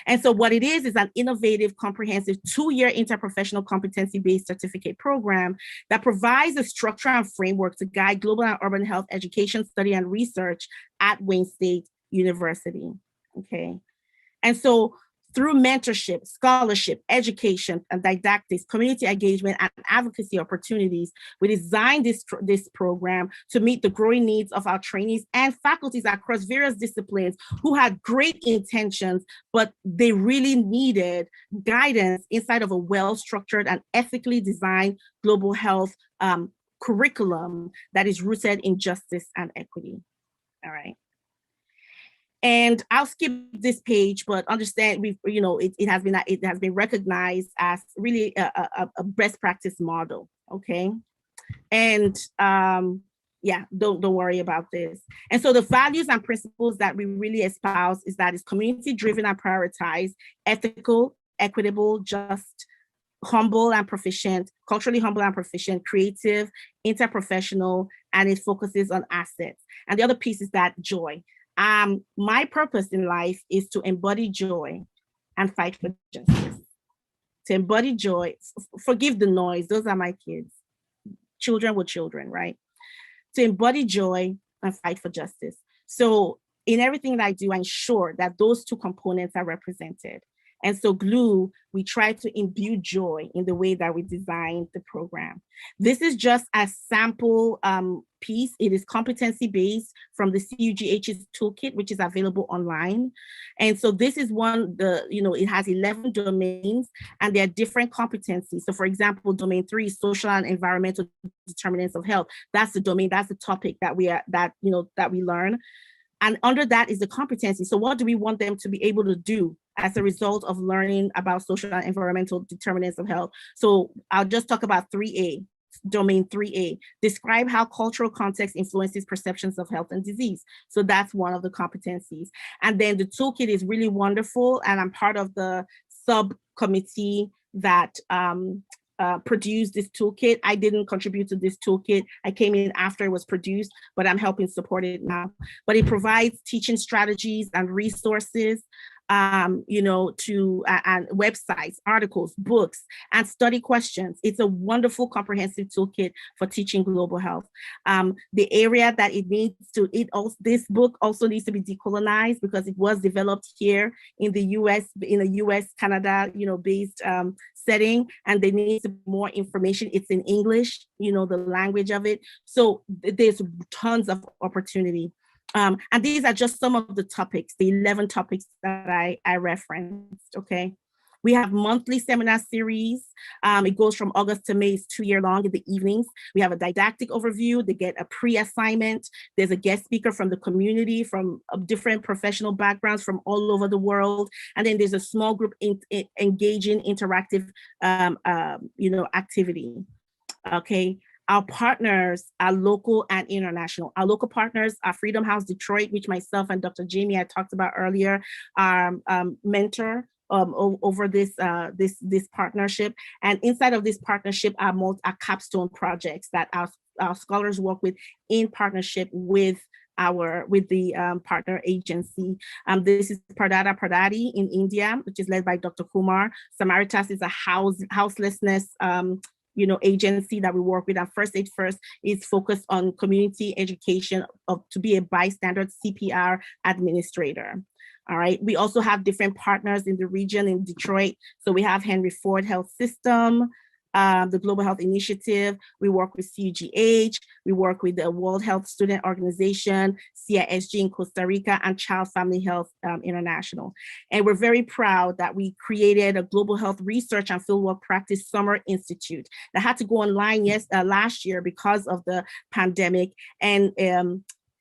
And so what it is an innovative, comprehensive 2-year interprofessional competency-based certificate program that provides a structure and framework to guide global and urban health education, study, and research at Wayne State University, okay? And so Through mentorship, scholarship, education, and didactics, community engagement, and advocacy opportunities, we designed this program to meet the growing needs of our trainees and faculties across various disciplines who had great intentions, but they really needed guidance inside of a well-structured and ethically designed global health curriculum that is rooted in justice and equity. All right. And I'll skip this page, but understand it has been recognized as really a best practice model. Okay, and yeah, don't worry about this. And so the values and principles that we really espouse is that it's community driven and prioritized, ethical, equitable, just, humble and proficient, culturally humble and proficient, creative, interprofessional, and it focuses on assets. And the other piece is that joy. My purpose in life is to embody joy and fight for justice. To embody joy, forgive the noise, those are my kids. Children with children, right? To embody joy and fight for justice. So in everything that I do, I ensure that those two components are represented. And so GLUE, we try to imbue joy in the way that we designed the program. This is just a sample piece. It is competency-based from the CUGH's toolkit, which is available online. And so this is it has 11 domains and there are different competencies. So for example, domain 3 is social and environmental determinants of health. That's the domain, that's the topic that we learn. And under that is the competency. So what do we want them to be able to do as a result of learning about social and environmental determinants of health? So I'll just talk about 3A, domain 3A. Describe how cultural context influences perceptions of health and disease. So that's one of the competencies. And then the toolkit is really wonderful. And I'm part of the subcommittee that produced this toolkit. I didn't contribute to this toolkit. I came in after it was produced, but I'm helping support it now. But it provides teaching strategies and resources, and websites, articles, books, and study questions. It's a wonderful comprehensive toolkit for teaching global health. The area that this book also needs to be decolonized because it was developed here in the US, Canada, based setting, and they need more information. It's in English, the language of it. So there's tons of opportunity. And these are just some of the topics, the 11 topics that I referenced, okay? We have monthly seminar series. It goes from August to May, it's 2-year long in the evenings. We have a didactic overview. They get a pre-assignment. There's a guest speaker from the community, from different professional backgrounds from all over the world. And then there's a small group engaging interactive, activity, okay? Our partners are local and international. Our local partners are Freedom House Detroit, which myself and Dr. Jamie I talked about earlier, our mentor over this partnership. And inside of this partnership are capstone projects that our scholars work with in partnership with the partner agency. This is Pardati in India, which is led by Dr. Kumar. Samaritas is a houselessness agency that we work with. And First Aid First is focused on community education to be a bystander CPR administrator. All right. We also have different partners in the region in Detroit. So we have Henry Ford Health System, the Global Health Initiative. We work with CUGH. We work with the World Health Student Organization, CISG in Costa Rica, and Child Family Health International. And we're very proud that we created a Global Health Research and Fieldwork Practice Summer Institute that had to go online last year because of the pandemic. And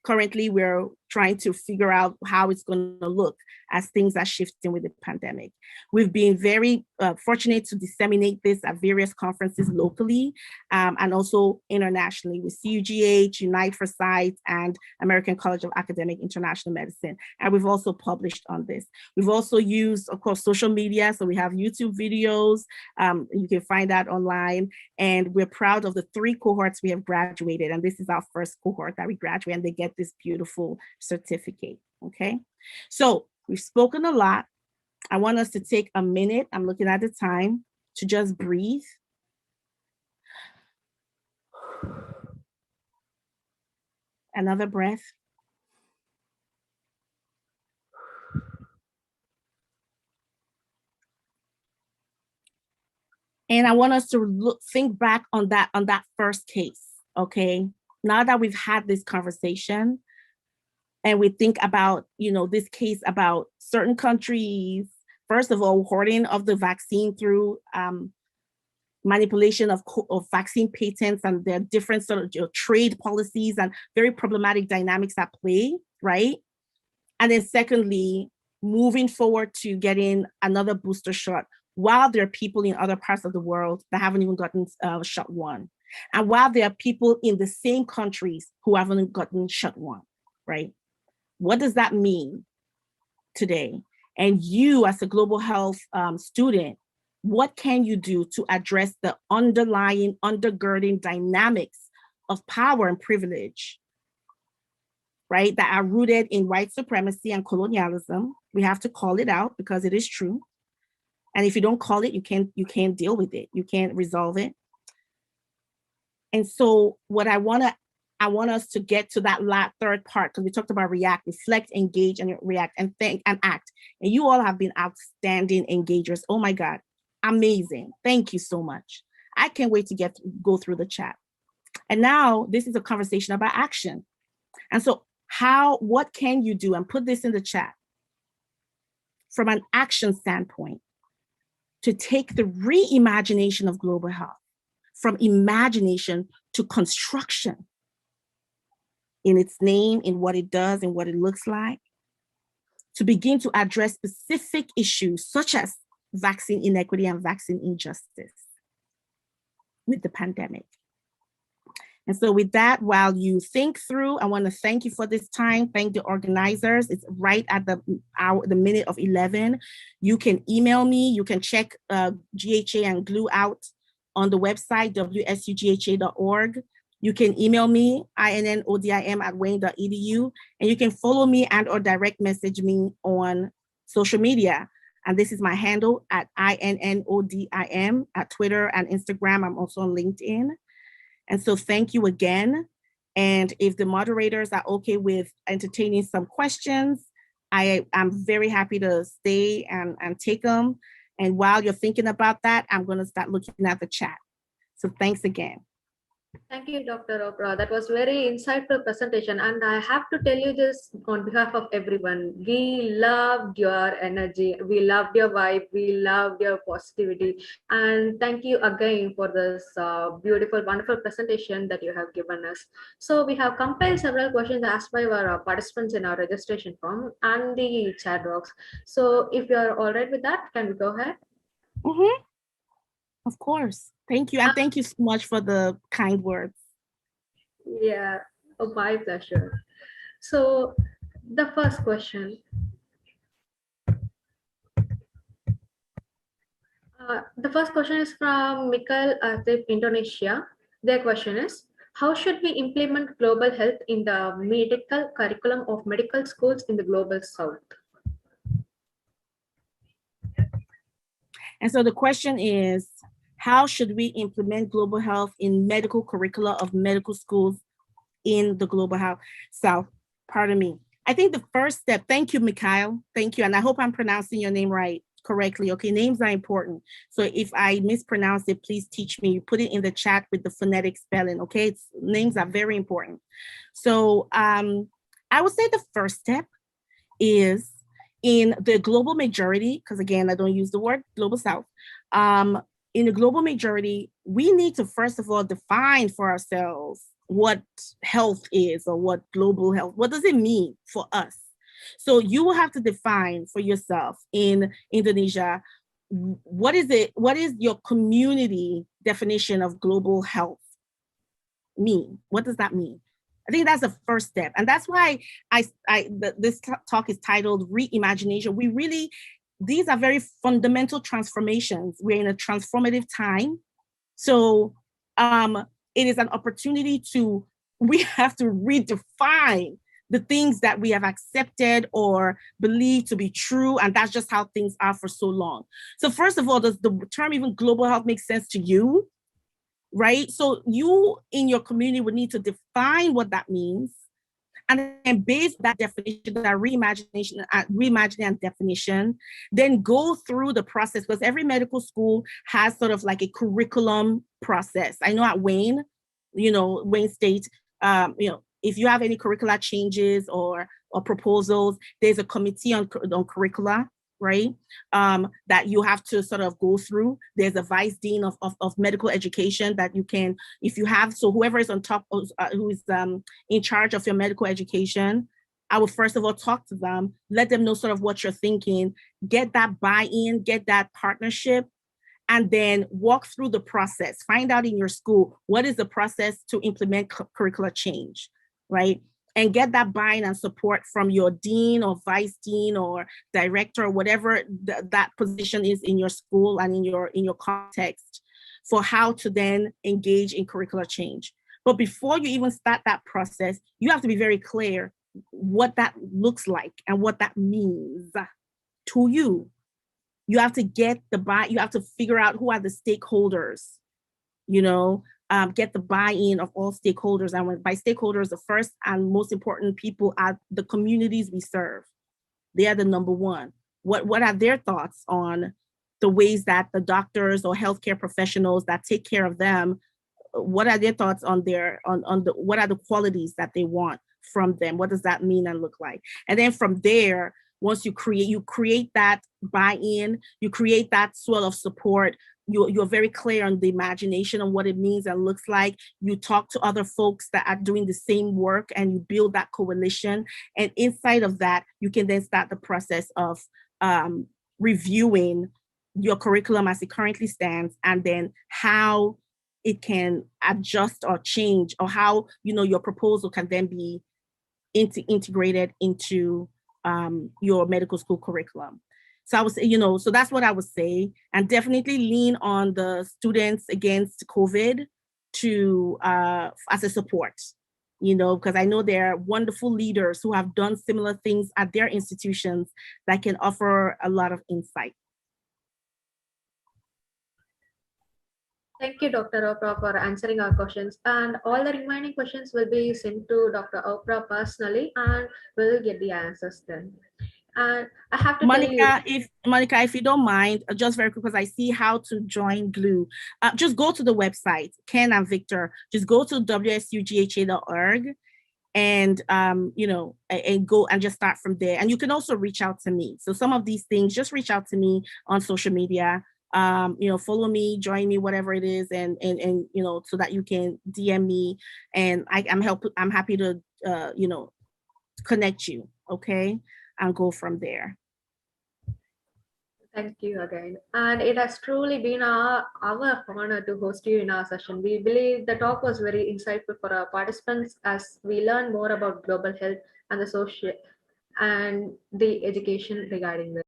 currently we're trying to figure out how it's going to look as things are shifting with the pandemic. We've been very fortunate to disseminate this at various conferences locally and also internationally with CUGH, Unite for Sight, and American College of Academic International Medicine. And we've also published on this. We've also used, of course, social media. So we have YouTube videos. You can find that online. And we're proud of the 3 cohorts we have graduated. And this is our first cohort that we graduate, and they get this beautiful certificate, okay? So we've spoken a lot. I want us to take a minute, I'm looking at the time, to just breathe. Another breath. And I want us to think back on that first case, okay? Now that we've had this conversation and we think about, this case about certain countries, first of all, hoarding of the vaccine through manipulation of vaccine patents, and their different sort of trade policies and very problematic dynamics at play, right? And then secondly, moving forward to getting another booster shot while there are people in other parts of the world that haven't even gotten shot one. And while there are people in the same countries who haven't gotten shot one, right? What does that mean today? And you as a global health student, what can you do to address the underlying, undergirding dynamics of power and privilege, right, that are rooted in white supremacy and colonialism? We have to call it out because it is true. And if you don't call it, you can't deal with it. You can't resolve it. And so what I want us to get to that third part, because we talked about react, reflect, engage, and react, and think and act. And you all have been outstanding engagers. Oh my God, amazing. Thank you so much. I can't wait to go through the chat. And now this is a conversation about action. And so what can you do? And put this in the chat from an action standpoint to take the reimagination of global health from imagination to construction in its name, in what it does and what it looks like, to begin to address specific issues such as vaccine inequity and vaccine injustice with the pandemic. And so with that, while you think through, I want to thank you for this time. Thank the organizers. It's right at the minute of 11. You can email me. You can check GHA and GLUE out on the website, wsugha.org. You can email me, innodim@wayne.edu, and you can follow me and or direct message me on social media. And this is my handle at INNODIM at Twitter and Instagram. I'm also on LinkedIn. And so thank you again. And if the moderators are okay with entertaining some questions, I'm very happy to stay and take them. And while you're thinking about that, I'm going to start looking at the chat. So thanks again. Thank you, Dr. Opara. That was very insightful presentation. And I have to tell you this on behalf of everyone. We loved your energy. We loved your vibe. We loved your positivity. And thank you again for this beautiful, wonderful presentation that you have given us. So we have compiled several questions asked by our participants in our registration form and the chat box. So if you are all right with that, can we go ahead? Mm-hmm. Of course. Thank you. And thank you so much for the kind words. Yeah, oh, my pleasure. So the first question. The first question is from Mikhail Atip, Indonesia. Their question is, how should we implement global health in the medical curriculum of medical schools in the global south? And so the question is, how should we implement global health in medical curricula of medical schools in the global south? Pardon me. I think the first step, thank you, Mikhail. Thank you. And I hope I'm pronouncing your name correctly. Okay, names are important. So if I mispronounce it, please teach me. You put it in the chat with the phonetic spelling, okay? Names are very important. So I would say the first step is in the global majority, because again, I don't use the word global south. In the global majority, we need to first of all define for ourselves what health is or what global health, what does it mean for us? So you will have to define for yourself in Indonesia, what is your community definition of global health mean? What does that mean? I think that's the first step. And that's why this talk is titled Reimagination. These are very fundamental transformations. We're in a transformative time. So it is an opportunity we have to redefine the things that we have accepted or believed to be true. And that's just how things are for so long. So first of all, does the term even global health make sense to you? Right? So you in your community would need to define what that means. And then based that definition, that reimagining and definition, then go through the process, because every medical school has sort of like a curriculum process. I know at Wayne, Wayne State, if you have any curricular changes or proposals, there's a committee on curricula, right? That you have to sort of go through. There's a vice dean of medical education that you can, if you have, so whoever is on top, who is in charge of your medical education, I would first of all talk to them, let them know sort of what you're thinking, get that buy-in, get that partnership, and then walk through the process. Find out in your school, what is the process to implement curricular change, right? And get that buy-in and support from your dean or vice dean or director or whatever that position is in your school and in your context for how to then engage in curricular change. But before you even start that process, you have to be very clear what that looks like and what that means to you. You have to get you have to figure out who are the stakeholders, get the buy-in of all stakeholders. And by stakeholders, the first and most important people are the communities we serve. They are the number one. What are their thoughts on the ways that the doctors or healthcare professionals that take care of them, what are their thoughts on what are the qualities that they want from them? What does that mean and look like? And then from there, once you create that buy-in, you create that swell of support, you're very clear on the imagination and what it means and looks like. You talk to other folks that are doing the same work and you build that coalition. And inside of that, you can then start the process of reviewing your curriculum as it currently stands, and then how it can adjust or change, or how your proposal can then be integrated into your medical school curriculum. So I would say, so that's what I would say, and definitely lean on the students against COVID to as a support, because I know there are wonderful leaders who have done similar things at their institutions that can offer a lot of insight. Thank you, Dr. Opara, for answering our questions. And all the remaining questions will be sent to Dr. Opara personally, and we'll get the answers then. And I have to Monica, if you don't mind, just very quick, because I see how to join Glue. Just go to the website, Ken and Victor. Just go to wsugha.org and and go and just start from there. And you can also reach out to me. So some of these things, just reach out to me on social media. Follow me, join me, whatever it is, and so that you can DM me, and I'm happy to connect you, okay, and go from there. Thank you again. And it has truly been our honor to host you in our session. We believe the talk was very insightful for our participants as we learn more about global health and the social and the education regarding this.